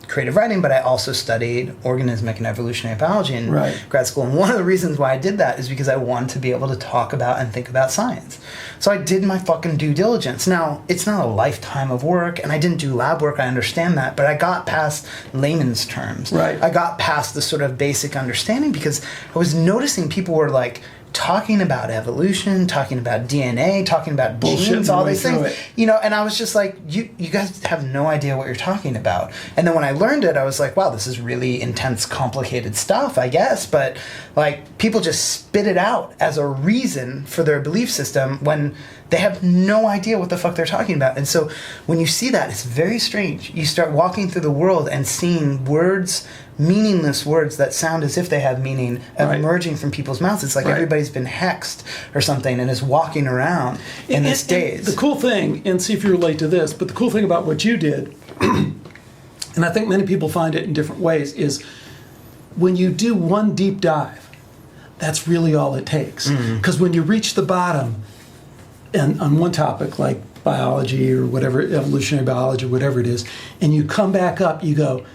creative writing, but I also studied organismic and evolutionary biology in grad school. And one of the reasons why I did that is because I wanted to be able to talk about and think about science. So I did my fucking due diligence. Now, it's not a lifetime of work, and I didn't do lab work, I understand that, but I got past layman's terms. I got past the sort of basic understanding, because I was noticing people were like, talking about evolution, talking about DNA, talking about genes, all these things, and I was just like, you guys have no idea what you're talking about. And then when I learned it, I was like, wow, this is really intense, complicated stuff, I guess, but like, people just spit it out as a reason for their belief system when they have no idea what the fuck they're talking about. And so when you see that, it's very strange. You start walking through the world and seeing words, meaningless words that sound as if they have meaning, emerging from people's mouths. It's like everybody's been hexed or something and is walking around in this daze. The cool thing, and see if you relate to this, but the cool thing about what you did, and I think many people find it in different ways, is when you do one deep dive, that's really all it takes. Because when you reach the bottom, and on one topic like biology or whatever, evolutionary biology, whatever it is, and you come back up, you go,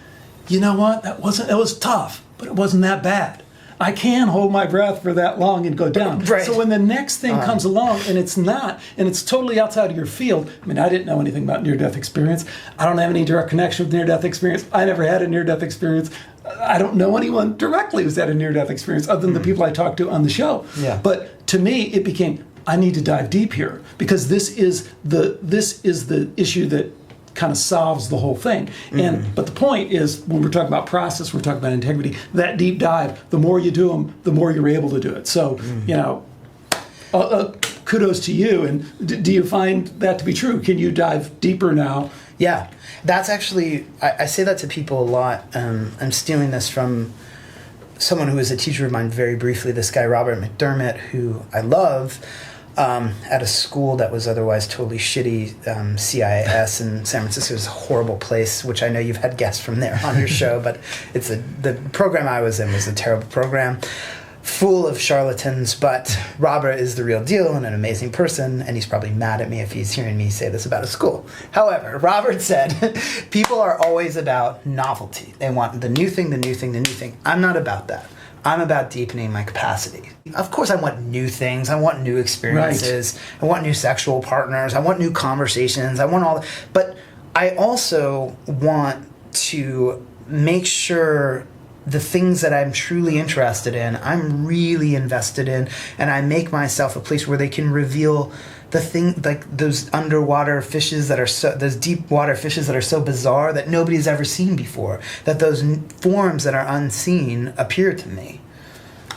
you know what, that was tough, but it wasn't that bad. I can hold my breath for that long and go down. So when the next thing comes along and it's not, and it's totally outside of your field, I mean, I didn't know anything about near-death experience. I don't have any direct connection with near-death experience. I never had a near-death experience. I don't know anyone directly who's had a near-death experience other than the people I talked to on the show. But to me, it became, I need to dive deep here, because this is the issue that kind of solves the whole thing. And but the point is, when we're talking about process, we're talking about integrity. That deep dive, the more you do them, the more you're able to do it. So kudos to you. And do you find that to be true? Can you dive deeper now? Yeah, that's actually, I say that to people a lot. I'm stealing this from someone who was a teacher of mine very briefly, this guy Robert McDermott, who I love. At a school that was otherwise totally shitty, CIS in San Francisco. It was a horrible place, which I know you've had guests from there on your show, but the program I was in was a terrible program. full of charlatans, but Robert is the real deal and an amazing person, and he's probably mad at me if he's hearing me say this about a school. However, Robert said, people are always about novelty. They want the new thing, the new thing, the new thing. I'm not about that. I'm about deepening my capacity. Of course, I want new things. I want new experiences. Right. I want new sexual partners. I want new conversations. I want all that. But I also want to make sure the things that I'm truly interested in, I'm really invested in, and I make myself a place where they can reveal the thing, like those underwater fishes that are those deep water fishes that are so bizarre that nobody's ever seen before, that those forms that are unseen appear to me.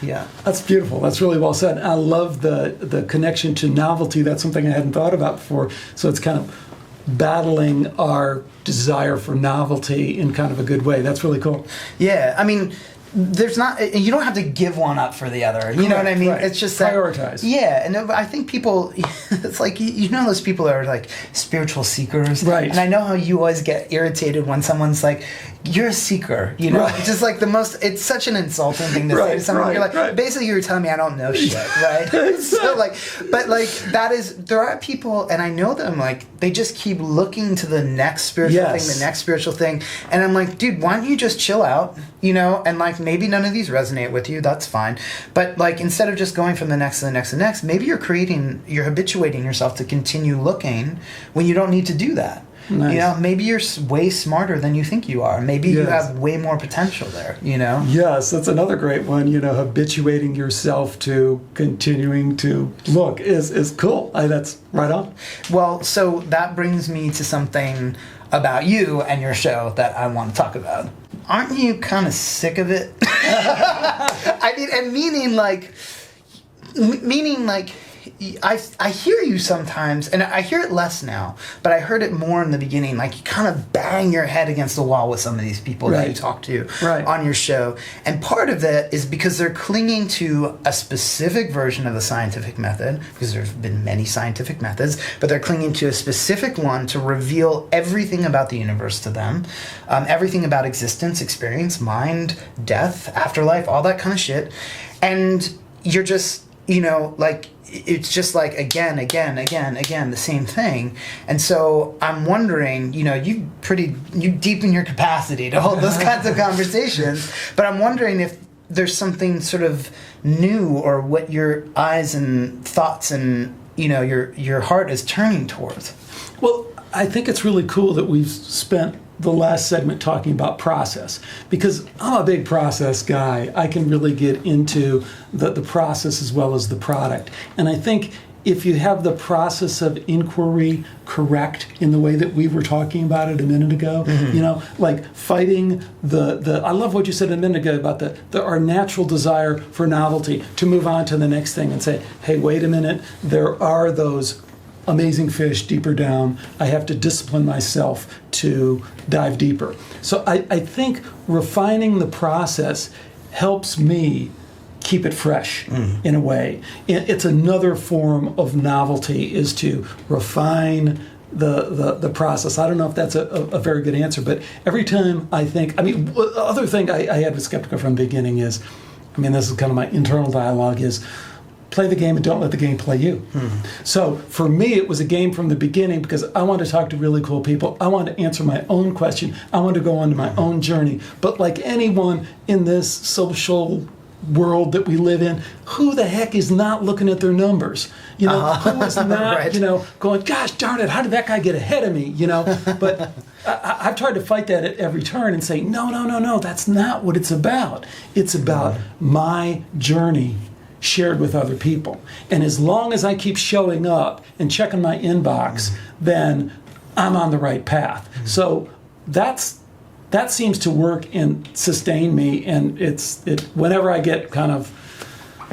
Yeah. That's beautiful. That's really well said. I love the connection to novelty. That's something I hadn't thought about before. So it's kind of battling our desire for novelty in kind of a good way. That's really cool. Yeah, I mean, there's not, you don't have to give one up for the other. You know what I mean? Right. It's just that, prioritize. Yeah, and I think people, it's like, you know those people that are like spiritual seekers? Right. And I know how you always get irritated when someone's like, you're a seeker, you know? Right. It's just like the most, it's such an insulting thing to say to someone. You're like, basically you're telling me I don't know shit, right? So like, but like, that is, there are people, and I know them, like, they just keep looking to the next spiritual thing, the next spiritual thing. And I'm like, dude, why don't you just chill out, you know? And like, maybe none of these resonate with you, that's fine. But like, instead of just going from the next to the next to the next, maybe you're habituating yourself to continue looking when you don't need to do that. Nice. You know, maybe you're way smarter than you think you are. Maybe you have way more potential there, you know? Yes, that's another great one. You know, habituating yourself to continuing to look is cool. That's right on. Well, so that brings me to something about you and your show that I want to talk about. Aren't you kind of sick of it? I mean, and meaning like, I hear you sometimes, and I hear it less now, but I heard it more in the beginning. Like, you kind of bang your head against the wall with some of these people that you talk to on your show. And part of it is because they're clinging to a specific version of the scientific method, because there's been many scientific methods, but they're clinging to a specific one to reveal everything about the universe to them, everything about existence, experience, mind, death, afterlife, all that kind of shit. And you're just, you know, like, it's just like again, the same thing. And so I'm wondering, you know, you deepen your capacity to hold those kinds of conversations, but I'm wondering if there's something sort of new, or what your eyes and thoughts and, you know, your heart is turning towards. Well, I think it's really cool that we've spent the last segment talking about process, because I'm a big process guy. I can really get into the process as well as the product. And I think if you have the process of inquiry correct in the way that we were talking about it a minute ago, you know, like fighting the I love what you said a minute ago about our natural desire for novelty, to move on to the next thing and say, hey, wait a minute, there are those amazing fish deeper down. I have to discipline myself to dive deeper. So I think refining the process helps me keep it fresh in a way. It's another form of novelty, is to refine the process. I don't know if that's a very good answer, but every time I think, I mean, the other thing I had with Skeptiko from the beginning is, I mean, this is kind of my internal dialogue, is play the game and don't let the game play you. So for me, it was a game from the beginning, because I want to talk to really cool people. I want to answer my own question. I want to go on to my own journey. But like anyone in this social world that we live in, who the heck is not looking at their numbers? You know, who is not, you know, going, gosh darn it, how did that guy get ahead of me? You know, but I've tried to fight that at every turn and say, no, that's not what it's about. It's about my journey shared with other people. And as long as I keep showing up and checking my inbox, then I'm on the right path. So that seems to work and sustain me. And whenever I get kind of,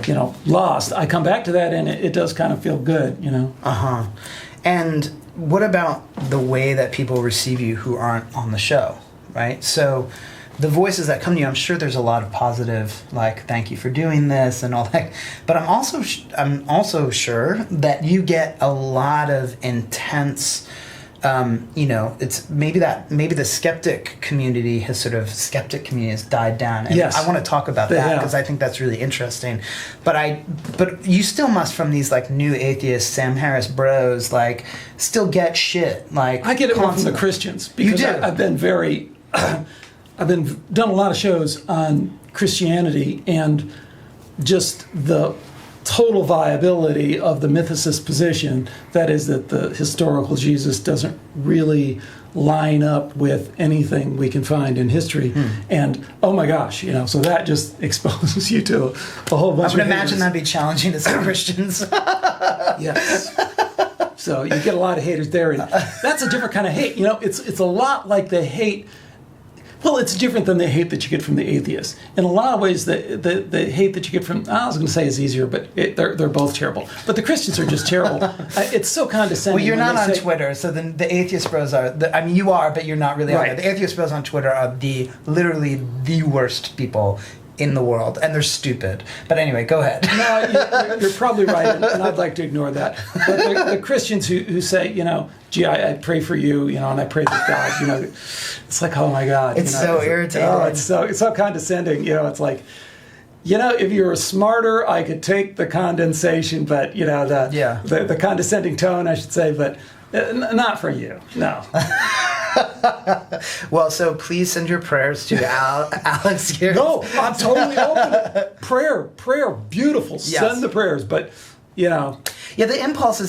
you know, lost, I come back to that, and it does kind of feel good, you know. And what about the way that people receive you who aren't on the show, right? So the voices that come to you, I'm sure there's a lot of positive, like, thank you for doing this and all that. But I'm also sure that you get a lot of intense it's maybe the skeptic community has died down. And yes. I want to talk about that because I think that's really interesting. But you still must, from these like new atheist Sam Harris bros, like still get shit. Like I get it more from the Christians because I've been done a lot of shows on Christianity and just the total viability of the mythicist position, that is that the historical Jesus doesn't really line up with anything we can find in history. And oh my gosh, so that just exposes you to a whole bunch of I would imagine that'd be challenging to some Christians. Yes. So you get a lot of haters there, and that's a different kind of hate. It's a lot like the hate. Well, it's different than the hate that you get from the atheists. In a lot of ways, the hate that you get from, I was going to say is easier, but they're both terrible. But the Christians are just terrible. It's so condescending. Well, you're not on Twitter, so then the atheist bros are, you are, but you're not really on there. The atheist bros on Twitter are literally the worst people in the world, and they're stupid. But anyway, go ahead. No, you're probably right, and I'd like to ignore that. But the Christians who say, gee, I pray for you, and I pray that God, it's like, oh my God. It's so irritating. Oh, it's so condescending. It's like, if you were smarter, I could take the condensation, but, the condescending tone, I should say, but not for you. No. Well, so please send your prayers to Alex here. No, I'm totally open. Prayer, beautiful. Yes. Send the prayers, but Yeah, the impulse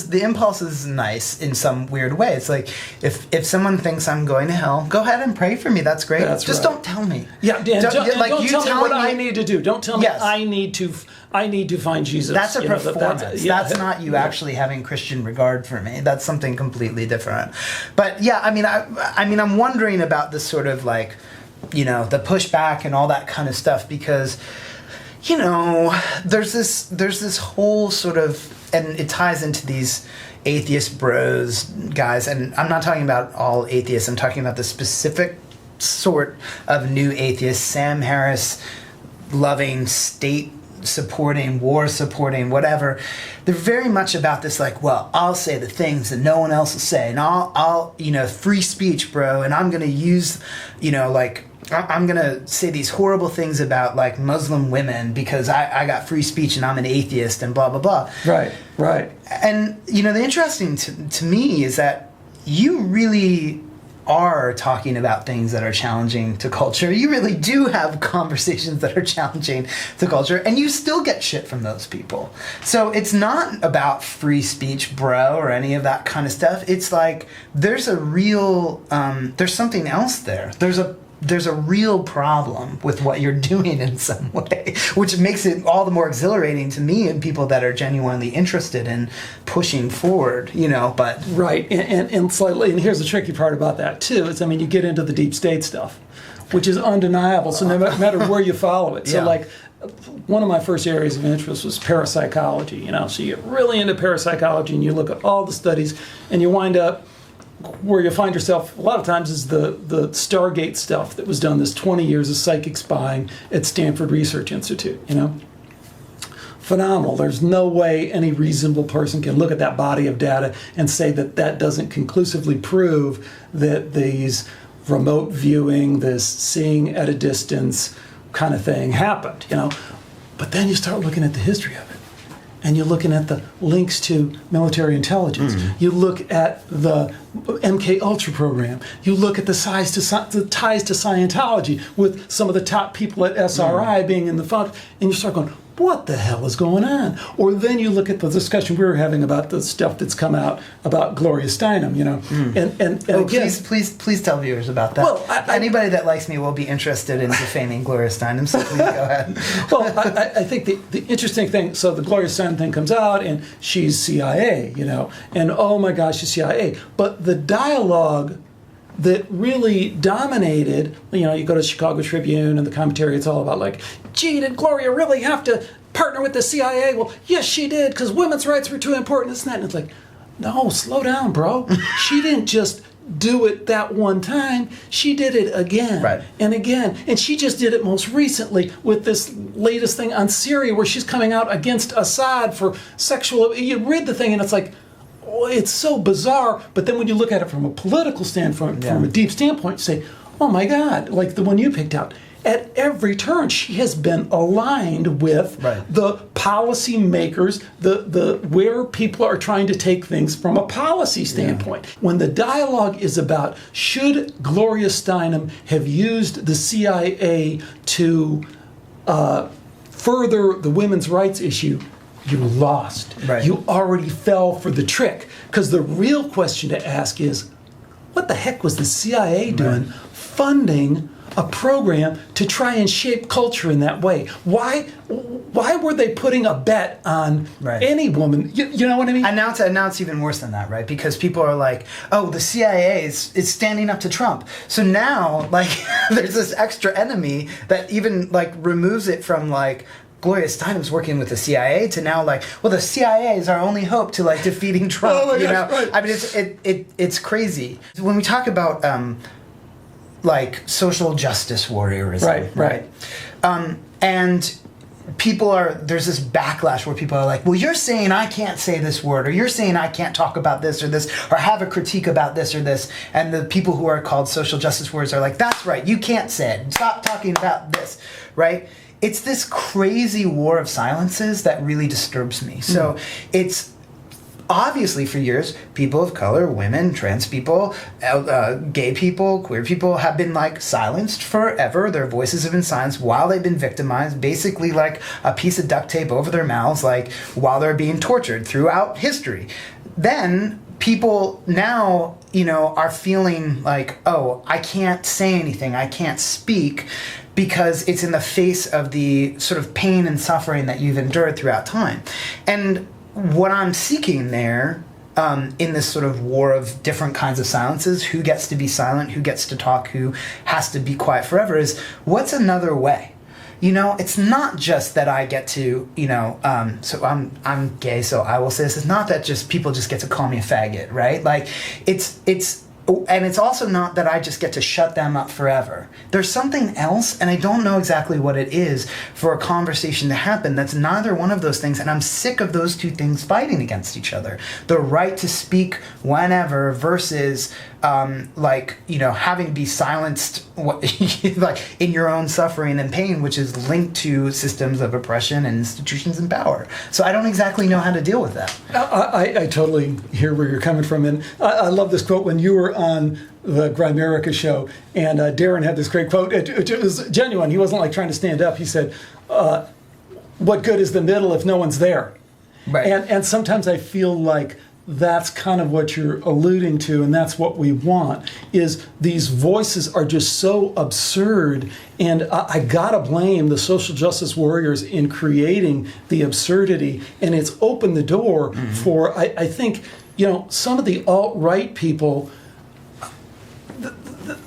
is nice in some weird way. It's like if someone thinks I'm going to hell, go ahead and pray for me. That's great. Just don't tell me. Yeah, Dan, don't tell me what I need to do. Don't tell me I need to find Jesus. That's a performance. That's not you actually having Christian regard for me. That's something completely different. But yeah, I mean, I'm wondering about this sort of like, the pushback and all that kind of stuff because, there's this whole sort of, and it ties into these atheist bros guys, and I'm not talking about all atheists. I'm talking about the specific sort of new atheists, Sam Harris loving, state supporting, war supporting, whatever. They're very much about this like, well, I'll say the things that no one else will say, and I'll free speech, bro, and I'm going to use, I'm going to say these horrible things about like Muslim women because I got free speech and I'm an atheist and blah, blah, blah. Right. And, the interesting to me is that you really are talking about things that are challenging to culture. You really do have conversations that are challenging to culture, and you still get shit from those people. So it's not about free speech, bro, or any of that kind of stuff. It's like there's a real, there's something else there. There's a real problem with what you're doing in some way, which makes it all the more exhilarating to me and people that are genuinely interested in pushing forward, but... Right, and slightly, and here's the tricky part about that, too, is, you get into the deep state stuff, which is undeniable, so no matter where you follow it. So, one of my first areas of interest was parapsychology, so you get really into parapsychology and you look at all the studies and you wind up where you find yourself a lot of times is the Stargate stuff that was done, this 20 years of psychic spying at Stanford Research Institute, Phenomenal. There's no way any reasonable person can look at that body of data and say that doesn't conclusively prove that these remote viewing, this seeing at a distance kind of thing happened, But then you start looking at the history of it. And you're looking at the links to military intelligence. Mm-hmm. You look at the MK Ultra program. You look at the ties to Scientology with some of the top people at SRI being in the front, and you start going, what the hell is going on? Or then you look at the discussion we were having about the stuff that's come out about Gloria Steinem, and again, please tell viewers about that. Well, anybody that likes me will be interested in defaming Gloria Steinem, so please go ahead. Well, I think the interesting thing, so the Gloria Steinem thing comes out, and she's CIA, and oh my gosh, she's CIA. But the dialogue that really dominated, you go to Chicago Tribune and the commentary, it's all about like, gee, did Gloria really have to partner with the CIA? Well, yes, she did, because women's rights were too important, this and that. And it's like, no, slow down, bro. She didn't just do it that one time. She did it again and again. And she just did it most recently with this latest thing on Syria where she's coming out against Assad for sexual... You read the thing and it's like, it's so bizarre. But then when you look at it from a political standpoint, from a deep standpoint, you say, oh my God, like the one you picked out. At every turn, she has been aligned with the policy makers, the where people are trying to take things from a policy standpoint. When the dialogue is about should Gloria Steinem have used the CIA to further the women's rights issue, you lost. You already fell for the trick. Because the real question to ask is, what the heck was the CIA doing funding a program to try and shape culture in that way? Why were they putting a bet on any woman? You know what I mean? And now it's even worse than that, right? Because people are like, oh, the CIA is standing up to Trump. So now, like, there's this extra enemy that even, like, removes it from, like, Gloria Steinem's working with the CIA to now, like, well, the CIA is our only hope to, like, defeating Trump. I mean, it's crazy. When we talk about like social justice warriorism, right? And there's this backlash where people are like, well, you're saying I can't say this word, or you're saying I can't talk about this or this, or have a critique about this or this. And the people who are called social justice warriors are like, that's right, you can't say it. Stop talking about this, right? It's this crazy war of silences that really disturbs me. So it's obviously, for years, people of color, women, trans people, gay people, queer people have been, like, silenced forever. Their voices have been silenced while they've been victimized, basically like a piece of duct tape over their mouths, like, while they're being tortured throughout history. Then people now, are feeling like, oh, I can't say anything, I can't speak, because it's in the face of the sort of pain and suffering that you've endured throughout time. And what I'm seeking there, in this sort of war of different kinds of silences, who gets to be silent, who gets to talk, who has to be quiet forever, is what's another way? It's not just that I get to, so I'm gay, so I will say this. It's not that just people just get to call me a faggot, right? Like, and it's also not that I just get to shut them up forever. There's something else, and I don't know exactly what it is, for a conversation to happen that's neither one of those things, and I'm sick of those two things fighting against each other. The right to speak whenever versus, having to be silenced like in your own suffering and pain, which is linked to systems of oppression and institutions and power. So I don't exactly know how to deal with that. I totally hear where you're coming from, and I love this quote when you were on the Grimerica show, and Darren had this great quote. It was genuine. He wasn't like trying to stand up. He said, what good is the middle if no one's there? Right. And sometimes I feel like that's kind of what you're alluding to, and that's what we want, is these voices are just so absurd, and I gotta blame the social justice warriors in creating the absurdity, and it's opened the door for, I think, some of the alt-right people,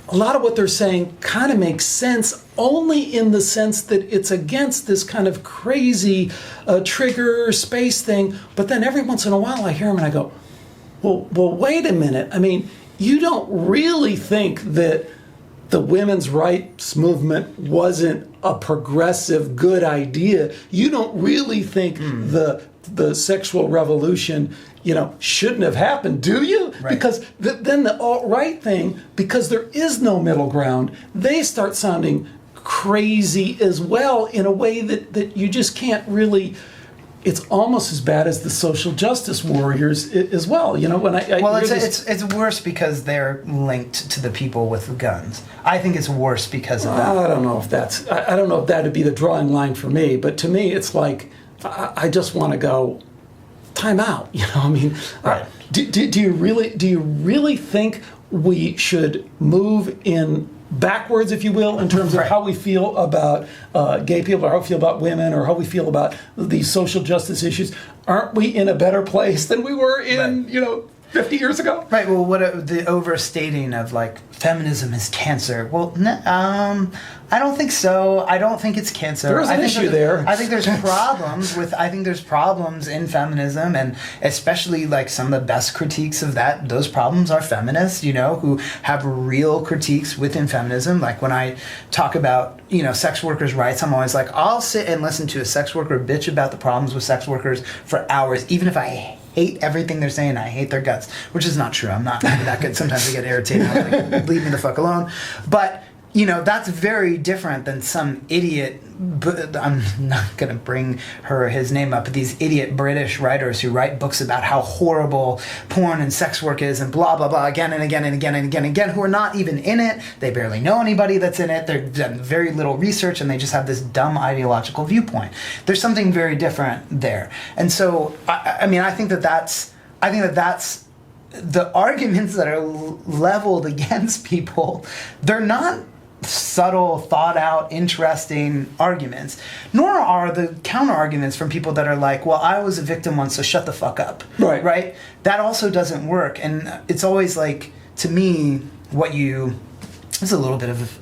a lot of what they're saying kind of makes sense, only in the sense that it's against this kind of crazy trigger space thing. But then every once in a while I hear them and I go, well, wait a minute. I mean, you don't really think that the women's rights movement wasn't a progressive, good idea. You don't really think the sexual revolution, shouldn't have happened, do you? Right. Because then the alt-right thing, because there is no middle ground, they start sounding crazy as well in a way that you just can't really. It's almost as bad as the social justice warriors as well. It's worse because they're linked to the people with guns. I think it's worse because of that. I don't know if that would be the drawing line for me. But to me, it's like I just want to go time out. Right. Do you really think we should move in backwards, if you will, in terms of how we feel about gay people, or how we feel about women, or how we feel about these social justice issues? Aren't we in a better place than we were in, 50 years ago? Right. Well, the overstating of, like, feminism is cancer. Well, I don't think so. I don't think it's cancer. There's an issue there. I think there's problems in feminism, and especially, like, some of the best critiques of that. Those problems are feminists, who have real critiques within feminism. Like, when I talk about, sex workers' rights, I'm always like, I'll sit and listen to a sex worker bitch about the problems with sex workers for hours, even if I hate everything they're saying. I hate their guts, which is not true. I'm not that good. Sometimes I get irritated. I'm like, leave me the fuck alone. But that's very different than some idiot. I'm not going to bring his name up, but these idiot British writers who write books about how horrible porn and sex work is and blah, blah, blah, again and again and again and again and again, who are not even in it. They barely know anybody that's in it. They've done very little research, and they just have this dumb ideological viewpoint. There's something very different there. And so, I think that's the arguments that are leveled against people. They're not subtle, thought out, interesting arguments, nor are the counter arguments from people that are like, well, I was a victim once, so shut the fuck up. Right? That also doesn't work. And it's always like, to me, this is a little bit of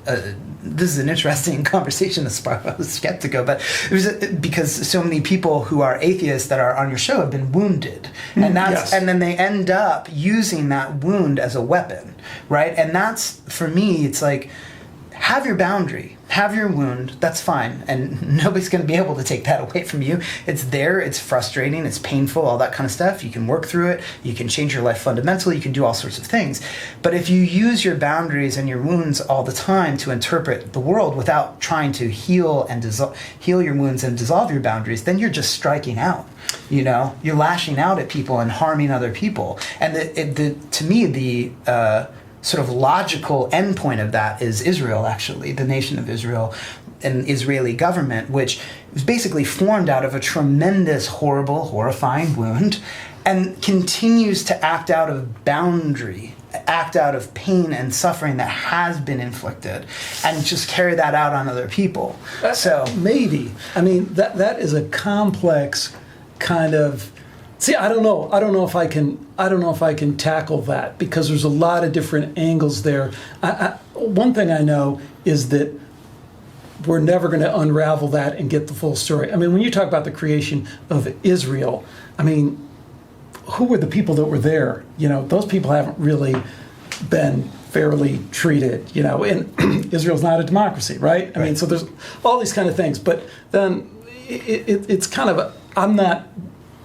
this is an interesting conversation as far as Skeptiko, but it was because so many people who are atheists that are on your show have been wounded, and and then they end up using that wound as a weapon, right? And that's, for me, it's like, have your boundary, have your wound, that's fine. And nobody's going to be able to take that away from you. It's there, it's frustrating, it's painful, all that kind of stuff. You can work through it, you can change your life fundamentally, you can do all sorts of things. But if you use your boundaries and your wounds all the time to interpret the world without trying to heal your wounds and dissolve your boundaries, then you're just striking out. You're lashing out at people and harming other people. And to me, the sort of logical endpoint of that is Israel, actually, the nation of Israel, an Israeli government, which was basically formed out of a tremendous, horrible, horrifying wound, and continues to act out of boundary, act out of pain and suffering that has been inflicted, and just carry that out on other people. So maybe, that is a complex kind of. See, I don't know if I can tackle that, because there's a lot of different angles there. One thing I know is that we're never going to unravel that and get the full story. When you talk about the creation of Israel, who were the people that were there? Those people haven't really been fairly treated, and Israel's not a democracy, right? So there's all these kind of things. But then it's kind of I'm not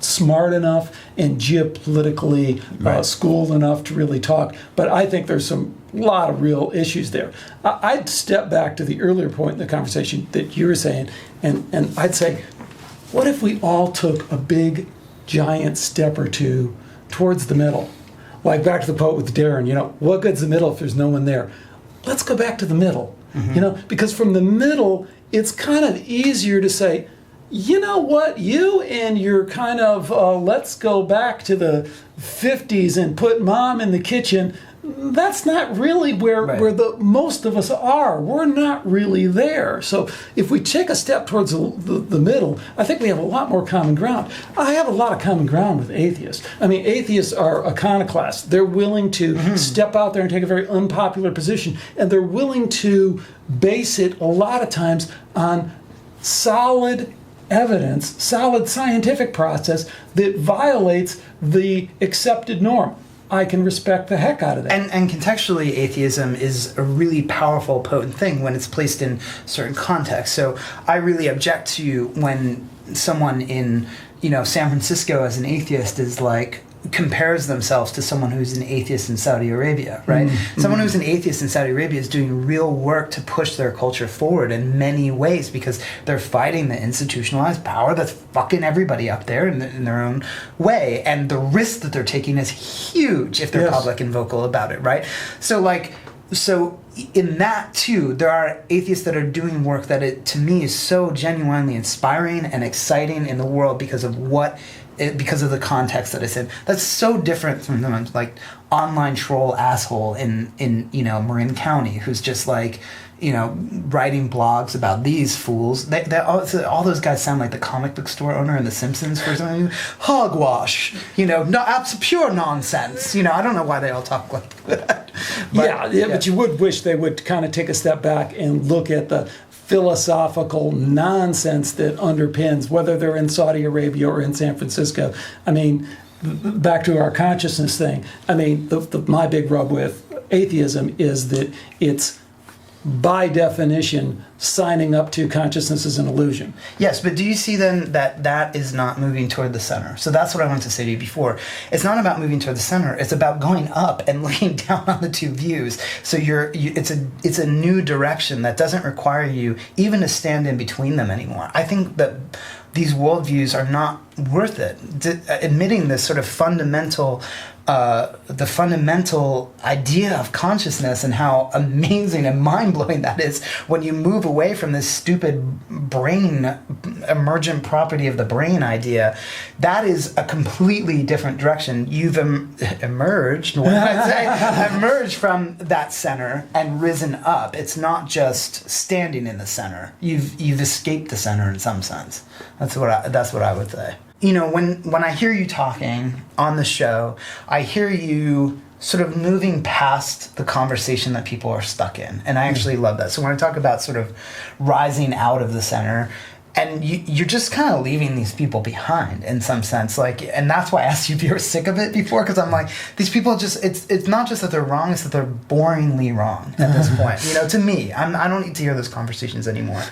smart enough and geopolitically schooled enough to really talk, but I think there's a lot of real issues there. I'd step back to the earlier point in the conversation that you were saying, and I'd say, what if we all took a big, giant step or two towards the middle? Like back to the poet with Darren, what good's the middle if there's no one there? Let's go back to the middle, because from the middle, it's kind of easier to say, you know what, you and your kind of let's go back to the 50s and put mom in the kitchen, that's not really where the most of us are. We're not really there. So if we take a step towards the middle, I think we have a lot more common ground. I have a lot of common ground with atheists. Atheists are iconoclasts. They're willing to step out there and take a very unpopular position, and they're willing to base it a lot of times on solid evidence, solid scientific process that violates the accepted norm. I can respect the heck out of that. And contextually, atheism is a really powerful, potent thing when it's placed in certain contexts. So I really object to when someone in, San Francisco as an atheist is like, compares themselves to someone who's an atheist in Saudi Arabia, right? Someone who's an atheist in Saudi Arabia is doing real work to push their culture forward in many ways, because they're fighting the institutionalized power that's fucking everybody up there in their own way. And the risk that they're taking is huge if they're public and vocal about it, right? So in that too, there are atheists that are doing work that to me is so genuinely inspiring and exciting in the world because of the context that it's in. That's so different from the online troll asshole in Marin County who's just writing blogs about these fools. All those guys sound like the comic book store owner in The Simpsons for something. Hogwash, pure nonsense. I don't know why they all talk like that. But you would wish they would kind of take a step back and look at the philosophical nonsense that underpins whether they're in Saudi Arabia or in San Francisco. Back to our consciousness thing. My big rub with atheism is that it's by definition, signing up to consciousness is an illusion. Yes, but do you see then that that is not moving toward the center? So that's what I wanted to say to you before. It's not about moving toward the center. It's about going up and looking down on the two views. So it's a new direction that doesn't require you even to stand in between them anymore. I think that these worldviews are not worth it. Admitting this sort of fundamental idea of consciousness and how amazing and mind-blowing that is when you move away from this stupid brain, emergent property of the brain idea, that is a completely different direction. You've emerged, what did I say? Emerged from that center and risen up. It's not just standing in the center. You've escaped the center in some sense. That's what I would say. You know, when I hear you talking on the show, I hear you sort of moving past the conversation that people are stuck in. And I actually love that. So when I talk about sort of rising out of the center, and you're just kind of leaving these people behind in some sense. And that's why I asked you if you were sick of it before, because I'm like, these people just, it's not just that they're wrong, it's that they're boringly wrong at this point. You know, to me, I don't need to hear those conversations anymore.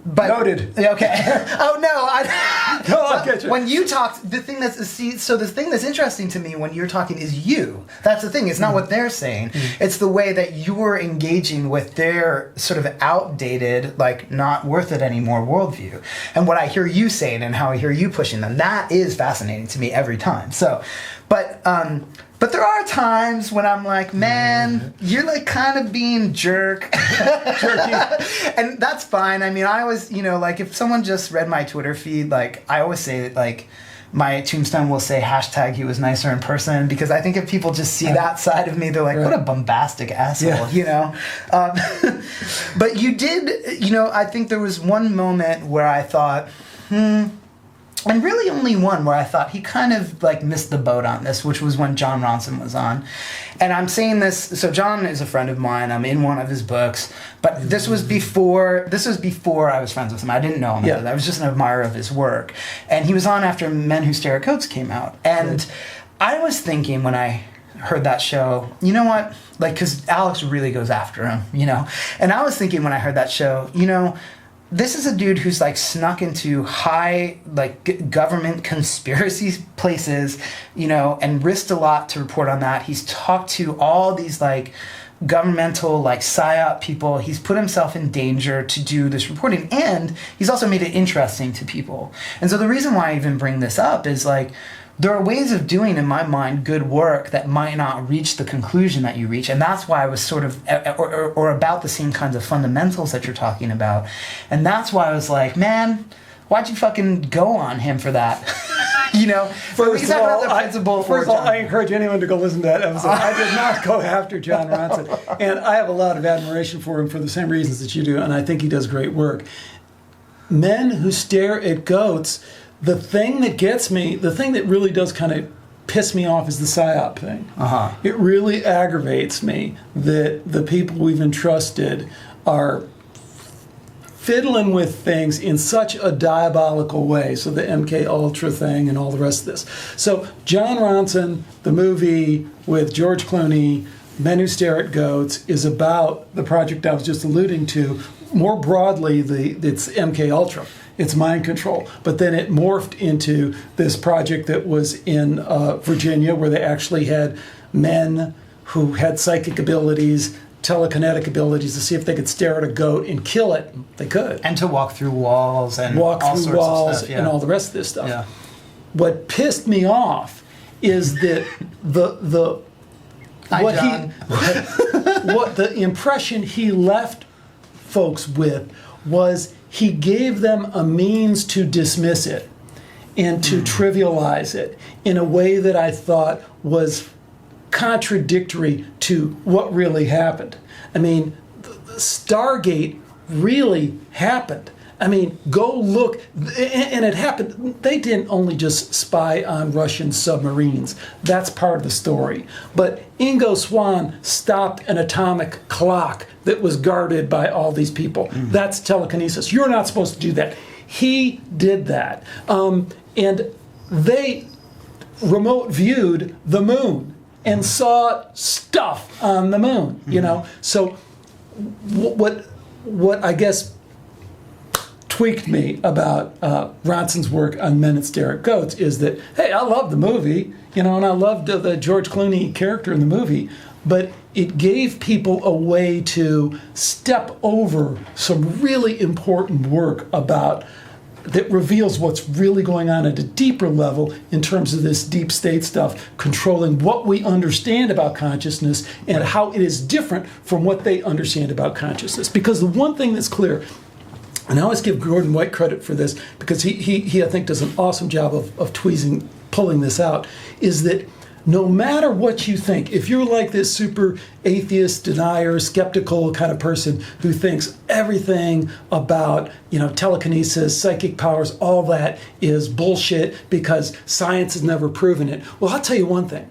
But, noted. Okay. Oh no! I'll get you. When you talk, the thing that's interesting to me when you're talking is you. That's the thing. It's not what they're saying. It's the way that you're engaging with their sort of outdated, like not worth it anymore worldview. And what I hear you saying and how I hear you pushing them, that is fascinating to me every time. So, but there are times when I'm like, man, you're like kind of being jerky. And that's fine. I mean, I always, like if someone just read my Twitter feed, like I always say like my tombstone will say #, he was nicer in person, because I think if people just see that side of me, they're like, what a bombastic asshole, But you did, I think there was one moment where I thought, and really only one where I thought he kind of like missed the boat on this, which was when John Ronson was on. And I'm saying this, so John is a friend of mine. I'm in one of his books, but this was before I was friends with him. I didn't know him. Yeah. I was just an admirer of his work. And he was on after Men Who Stare at Goats came out. And I was thinking when I heard that show, you know what? Like, because Alex really goes after him, And I was thinking when I heard that show, this is a dude who's like snuck into high like government conspiracy places, and risked a lot to report on that. He's talked to all these like governmental like psyop people. He's put himself in danger to do this reporting, and he's also made it interesting to people. And so the reason why I even bring this up is like, there are ways of doing, in my mind, good work that might not reach the conclusion that you reach. And that's why I was sort of, or about the same kinds of fundamentals that you're talking about. And that's why I was like, man, why'd you fucking go on him for that? First of all, I encourage anyone to go listen to that episode. I did not go after John Ronson. And I have a lot of admiration for him for the same reasons that you do. And I think he does great work. Men Who Stare at Goats, the thing that gets me, the thing that really does kind of piss me off is the psyop thing. It really aggravates me that the people we've entrusted are fiddling with things in such a diabolical way. So the MK Ultra thing and all the rest of this. So John Ronson, the movie with George Clooney, Men Who Stare at Goats, is about the project I was just alluding to. More broadly, it's MK Ultra. It's mind control. But then it morphed into this project that was in Virginia, where they actually had men who had psychic abilities, telekinetic abilities, to see if they could stare at a goat and kill it. They could. And to walk through walls and all sorts of stuff, and all the rest of this stuff. Yeah. What pissed me off is that what the impression he left folks with was he gave them a means to dismiss it and to trivialize it in a way that I thought was contradictory to what really happened. I mean, Stargate really happened. I mean, go look, and it happened. They didn't only just spy on Russian submarines. That's part of the story. But Ingo Swann stopped an atomic clock that was guarded by all these people. That's telekinesis. You're not supposed to do that. He did that. And they remote viewed the moon and saw stuff on the moon, So what I guess tweaked me about Ronson's work on Men That Stare at Goats is that, hey, I love the movie, and I loved the George Clooney character in the movie, but it gave people a way to step over some really important work that reveals what's really going on at a deeper level in terms of this deep state stuff, controlling what we understand about consciousness and how it is different from what they understand about consciousness. Because the one thing that's clear, and I always give Gordon White credit for this, because he I think does an awesome job of pulling this out, is that no matter what you think, if you're like this super atheist, denier, skeptical kind of person who thinks everything about, telekinesis, psychic powers, all that is bullshit because science has never proven it. Well, I'll tell you one thing.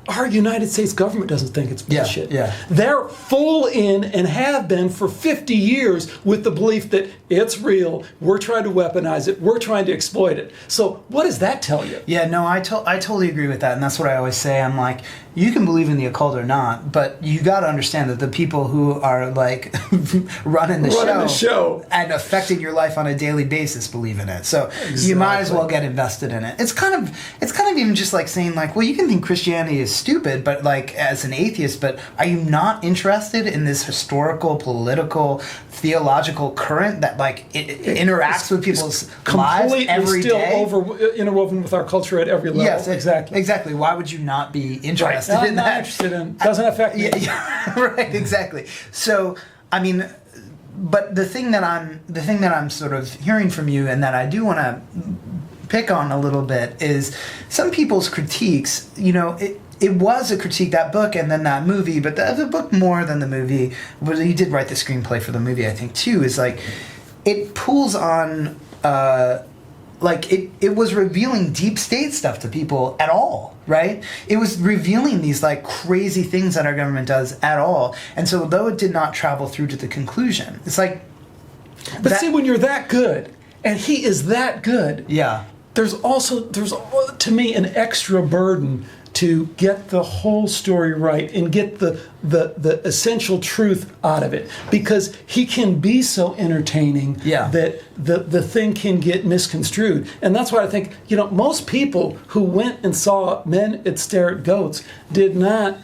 Our United States government doesn't think it's bullshit. Yeah. They're full in and have been for 50 years with the belief that it's real, we're trying to weaponize it, we're trying to exploit it. So what does that tell you? Yeah, no, I totally agree with that, and that's what I always say. I'm like, you can believe in the occult or not, but you got to understand that the people who are like running the show and affecting your life on a daily basis believe in it. So you might as well get invested in it. It's kind of even just like saying like, well, you can think Christianity is stupid, but like as an atheist, but are you not interested in this historical, political, theological current that like it interacts with people's lives every day? Completely still interwoven with our culture at every level. Yes, exactly. Why would you not be interested in not that? Interested in. Doesn't affect me. Yeah, right, exactly. So, I mean, but the thing that I'm sort of hearing from you, and that I do want to pick on a little bit, is some people's critiques. It was a critique, that book and then that movie, but the book more than the movie. But he did write the screenplay for the movie, I think, too. Is like it pulls on. It was revealing deep state stuff to people at all, right? It was revealing these like crazy things that our government does at all. And so though it did not travel through to the conclusion, it's like... But see, when you're that good, and he is that good, yeah, there's to me an extra burden to get the whole story right and get the essential truth out of it, because he can be so entertaining that the thing can get misconstrued. And that's why I think most people who went and saw Men That Stare at Goats did not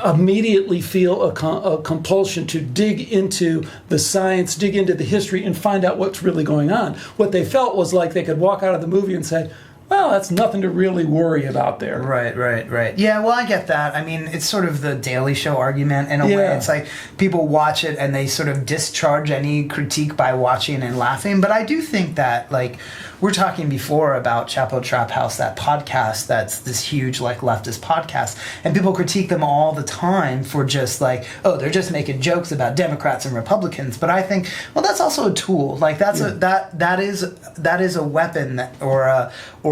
immediately feel a compulsion to dig into the science, dig into the history, and find out what's really going on. What they felt was like they could walk out of the movie and say, well, that's nothing to really worry about there. Right. Yeah, well, I get that. I mean, it's sort of the Daily Show argument in a way. It's like people watch it and they sort of discharge any critique by watching and laughing. But I do think that, like, we're talking before about Chapo Traphouse, that podcast that's this huge, like, leftist podcast. And people critique them all the time for just, like, oh, they're just making jokes about Democrats and Republicans. But I think, well, that's also a tool. Like, that's that is a weapon or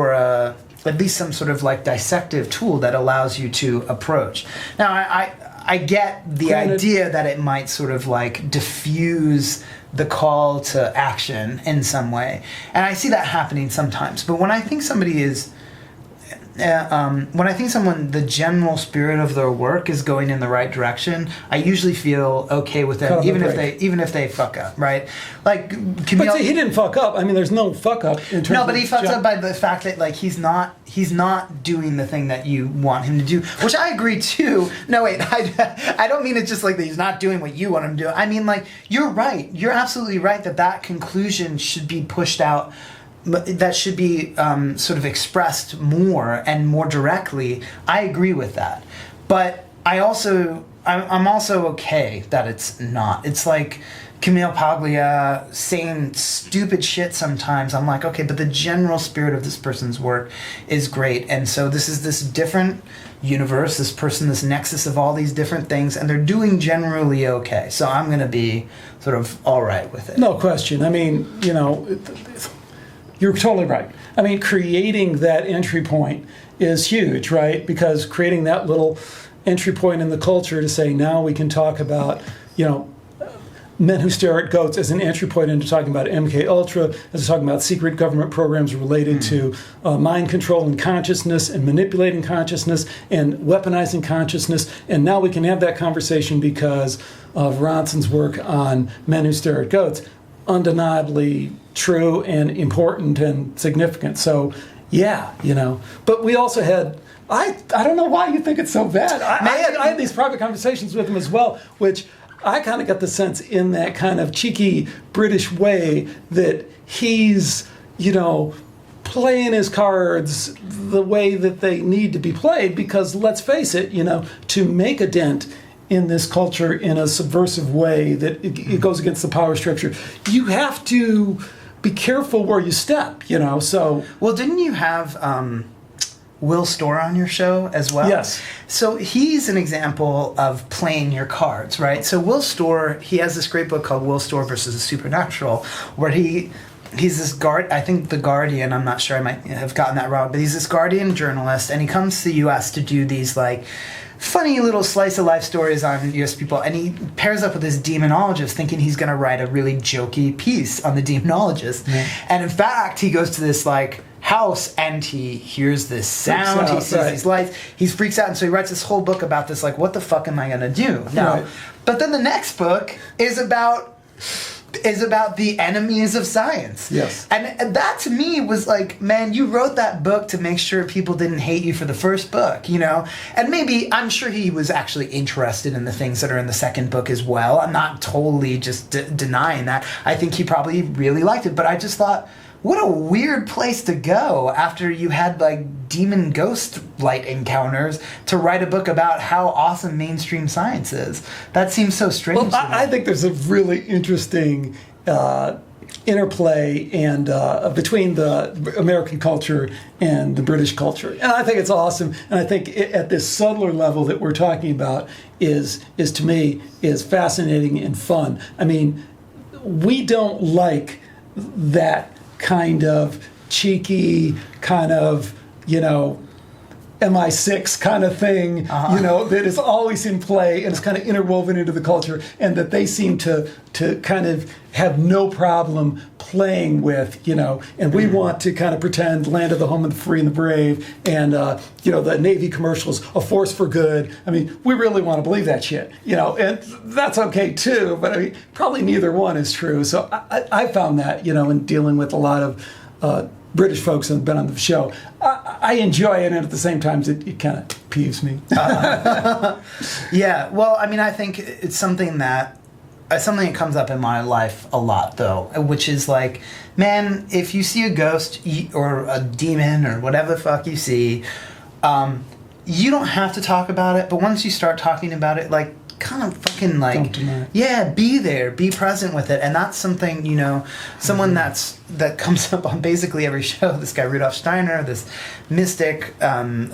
at least some sort of like dissective tool that allows you to approach. Now, I get the idea that it might sort of like diffuse the call to action in some way, and I see that happening sometimes. But when I think somebody is the general spirit of their work is going in the right direction, I usually feel okay with it, even if they fuck up, right? Like Camille, but see, he didn't fuck up. I mean, there's no fuck up in terms. No, but he fucks up by the fact that like he's not doing the thing that you want him to do, which I agree too. No, wait, I don't mean it's just like that he's not doing what you want him to do. I mean, like, you're right. You're absolutely right that conclusion should be pushed out. That should be sort of expressed more and more directly. I agree with that, but I'm also okay that it's not. It's like Camille Paglia saying stupid shit sometimes. I'm like, okay, but the general spirit of this person's work is great, and so this is this different universe, this person, this nexus of all these different things, and they're doing generally okay. So I'm going to be sort of all right with it. No question. I mean, you're totally right. I mean, creating that entry point is huge, right? Because creating that little entry point in the culture to say, now we can talk about, Men Who Stare at Goats as an entry point into talking about MK Ultra, as talking about secret government programs related to mind control and consciousness and manipulating consciousness and weaponizing consciousness. And now we can have that conversation because of Ronson's work on Men Who Stare at Goats. Undeniably true and important and significant. So, yeah, But we also had... I don't know why you think it's so bad. I had these private conversations with him as well, which... I kind of got the sense in that kind of cheeky British way that he's, playing his cards the way that they need to be played because, let's face it, to make a dent in this culture in a subversive way that it goes against the power structure, you have to be careful where you step, so... Well, didn't you have... Will Storr on your show as well? Yes. So he's an example of playing your cards, right? So Will Storr, he has this great book called Will Storr versus the Supernatural, where he's this I think the Guardian, I'm not sure, I might have gotten that wrong, but he's this Guardian journalist, and he comes to the U.S. to do these, funny little slice of life stories on U.S. people, and he pairs up with this demonologist thinking he's going to write a really jokey piece on the demonologist. Mm-hmm. And in fact, he goes to this, house and he hears this sound, he sees these lights, he freaks out, and so he writes this whole book about this, what the fuck am I gonna do now? Right. But then the next book is about the enemies of science. Yes. And that to me was man, you wrote that book to make sure people didn't hate you for the first book, And maybe, I'm sure he was actually interested in the things that are in the second book as well. I'm not totally just denying that. I think he probably really liked it, but I just thought, what a weird place to go after you had demon ghost light encounters to write a book about how awesome mainstream science is. That seems so strange. Well, I think there's a really interesting interplay and between the American culture and the British culture, and I think it's awesome. And I think at this subtler level that we're talking about is to me is fascinating and fun. I mean, we don't like that kind of cheeky, kind of, MI6 kind of thing, that is always in play and is kind of interwoven into the culture, and that they seem to kind of have no problem playing with, and we want to kind of pretend land of the home of the free and the brave, and, the Navy commercials, a force for good. I mean, we really want to believe that shit, and that's okay too, but I mean, probably neither one is true. So I found that, in dealing with a lot of British folks that have been on the show, I enjoy it, and at the same time, it kind of peeves me. Yeah, well, I mean, I think it's something that comes up in my life a lot, though, which is man, if you see a ghost or a demon or whatever the fuck you see, you don't have to talk about it, but once you start talking about it, kind of fucking don't deny it. Yeah, be there, be present with it. And that's something, someone that comes up on basically every show, this guy Rudolf Steiner, this mystic,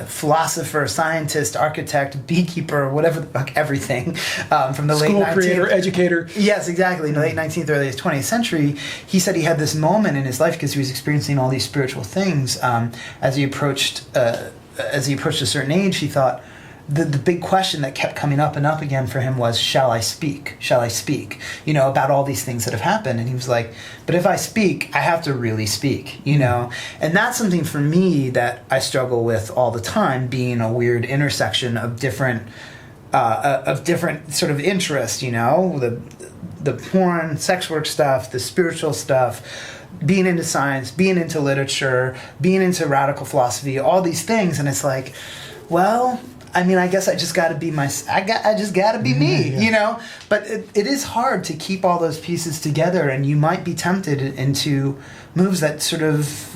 philosopher, scientist, architect, beekeeper, whatever the fuck, everything, from the late 19th... School creator, educator. Yes, exactly. In the late 19th, early 20th century, he said he had this moment in his life because he was experiencing all these spiritual things. As he approached a certain age, he thought, the big question that kept coming up and up again for him was, shall I speak? Shall I speak? About all these things that have happened. And he was like, but if I speak, I have to really speak, And that's something for me that I struggle with all the time, being a weird intersection of different sort of interests, the porn, sex work stuff, the spiritual stuff, being into science, being into literature, being into radical philosophy, all these things. And it's well, I mean, I guess I just got to be I just got to be me, But it is hard to keep all those pieces together, and you might be tempted into moves that sort of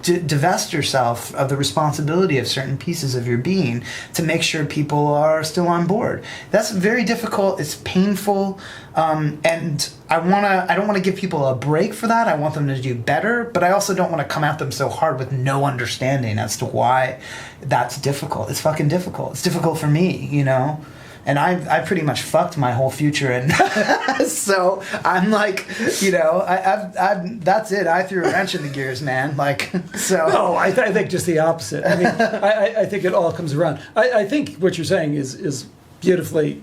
divest yourself of the responsibility of certain pieces of your being to make sure people are still on board. That's very difficult. It's painful, and I don't want to give people a break for that. I want them to do better, but I also don't want to come at them so hard with no understanding as to why that's difficult. It's fucking difficult. It's difficult for me, And I pretty much fucked my whole future, and so I'm that's it. I threw a wrench in the gears, man. So. No, I think just the opposite. I mean, I think it all comes around. I think what you're saying is beautifully,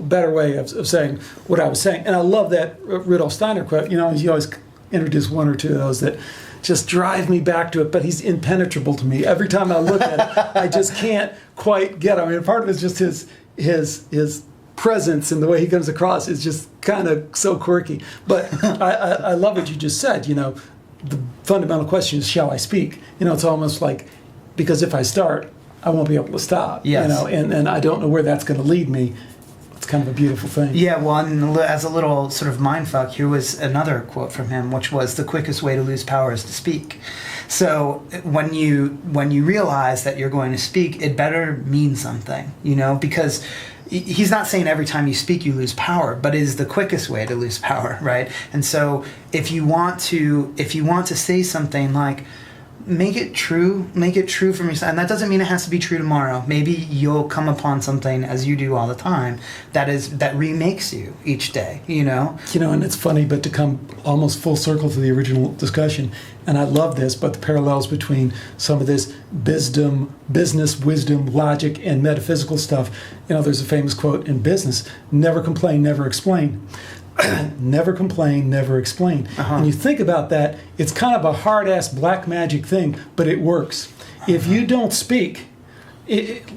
better way of saying what I was saying. And I love that Rudolf Steiner quote. You always introduce one or two of those that just drive me back to it, but he's impenetrable to me. Every time I look at it, I just can't quite get him. I mean, part of it's just his presence and the way he comes across is just kind of so quirky. But I love what you just said. The fundamental question is, shall I speak? It's almost like, because if I start, I won't be able to stop. Yes. And I don't know where that's going to lead me. It's kind of a beautiful thing. Yeah, well, and as a little sort of mindfuck, here was another quote from him, which was, "The quickest way to lose power is to speak." So when you realize that you're going to speak, it better mean something, because he's not saying every time you speak you lose power, but it is the quickest way to lose power, right? And so if you want to say something like, make it true from yourself. And that doesn't mean it has to be true tomorrow. Maybe you'll come upon something, as you do all the time, that remakes you each day, And it's funny, but to come almost full circle to the original discussion, and I love this, but the parallels between some of this business wisdom, logic, and metaphysical stuff. There's a famous quote in business: never complain, never explain. Never complain, never explain. And you think about that, it's kind of a hard-ass black magic thing, but it works. If you don't speak,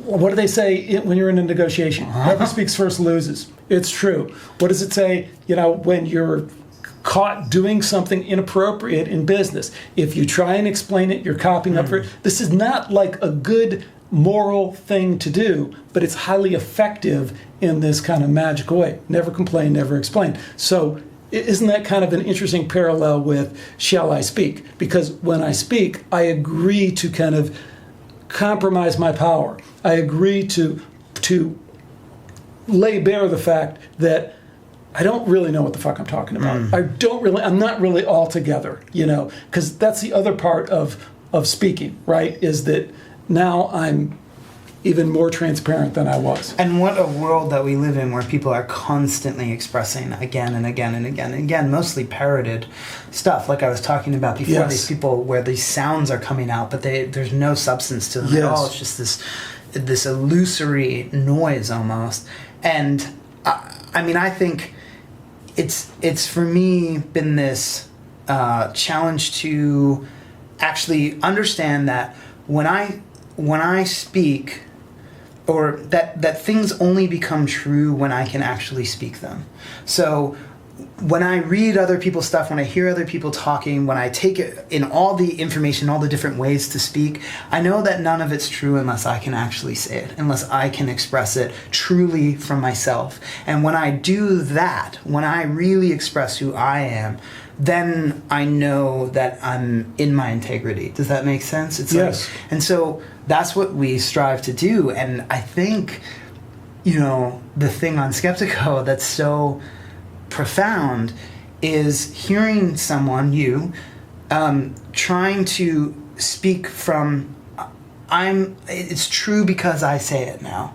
what do they say when you're in a negotiation? Whoever speaks first loses. It's true. What does it say, when you're caught doing something inappropriate in business? If you try and explain it, you're copying up for it. This is not like a good moral thing to do, but it's highly effective in this kind of magical way. Never complain, never explain. So isn't that kind of an interesting parallel with shall I speak? Because when I speak, I agree to kind of compromise my power. I agree to lay bare the fact that I don't really know what the fuck I'm talking about. I'm not really all together, because that's the other part of speaking, right? Is that now I'm even more transparent than I was. And what a world that we live in, where people are constantly expressing again and again and again and again, mostly parroted stuff, like I was talking about before. Yes. These people where these sounds are coming out, but there's no substance to them at all. It's just this illusory noise almost. And I think it's for me been this challenge to actually understand that when I speak, or that things only become true when I can actually speak them. So when I read other people's stuff, when I hear other people talking, when I take it in all the information, all the different ways to speak, I know that none of it's true unless I can actually say it, unless I can express it truly from myself. And when I do that, when I really express who I am, then I know that I'm in my integrity. Does that make sense? It's yes. And so that's what we strive to do. And I think, the thing on Skeptiko that's so profound is hearing someone, trying to speak from, it's true because I say it now.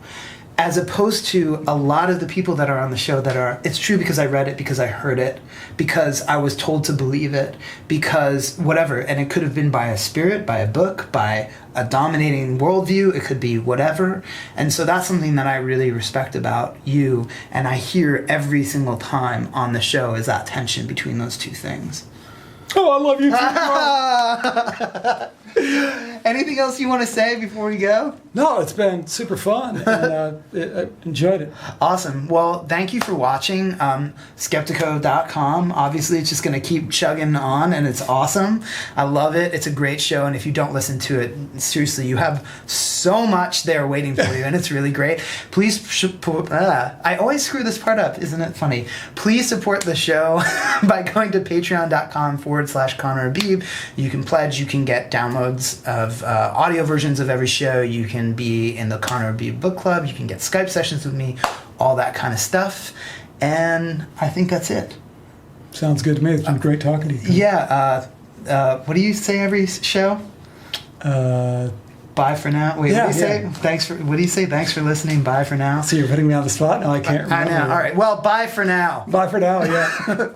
As opposed to a lot of the people that are on the show it's true because I read it, because I heard it, because I was told to believe it, because whatever. And it could have been by a spirit, by a book, by a dominating worldview. It could be whatever. And so that's something that I really respect about you. And I hear every single time on the show is that tension between those two things. Oh, I love you. Anything else you want to say before we go? No, it's been super fun, and I enjoyed it. Awesome. Well, thank you for watching. Skeptiko.com. Obviously, it's just going to keep chugging on, and it's awesome. I love it. It's a great show, and if you don't listen to it, seriously, you have so much there waiting for you, and it's really great. Please, I always screw this part up. Isn't it funny? Please support the show by going to patreon.com/CONNER Habib. You can pledge. You can get downloads of audio versions of every show. You can be in the CONNER Habib book club. You can get Skype sessions with me, all that kind of stuff. And I think that's it. Sounds good to me. It's been great talking to you. Yeah. What do you say every show? Bye for now. Wait, what do you say? What do you say? Thanks for listening. Bye for now. So you're putting me on the spot now. I can't remember. I know. All right. Well, bye for now. Bye for now. Yeah.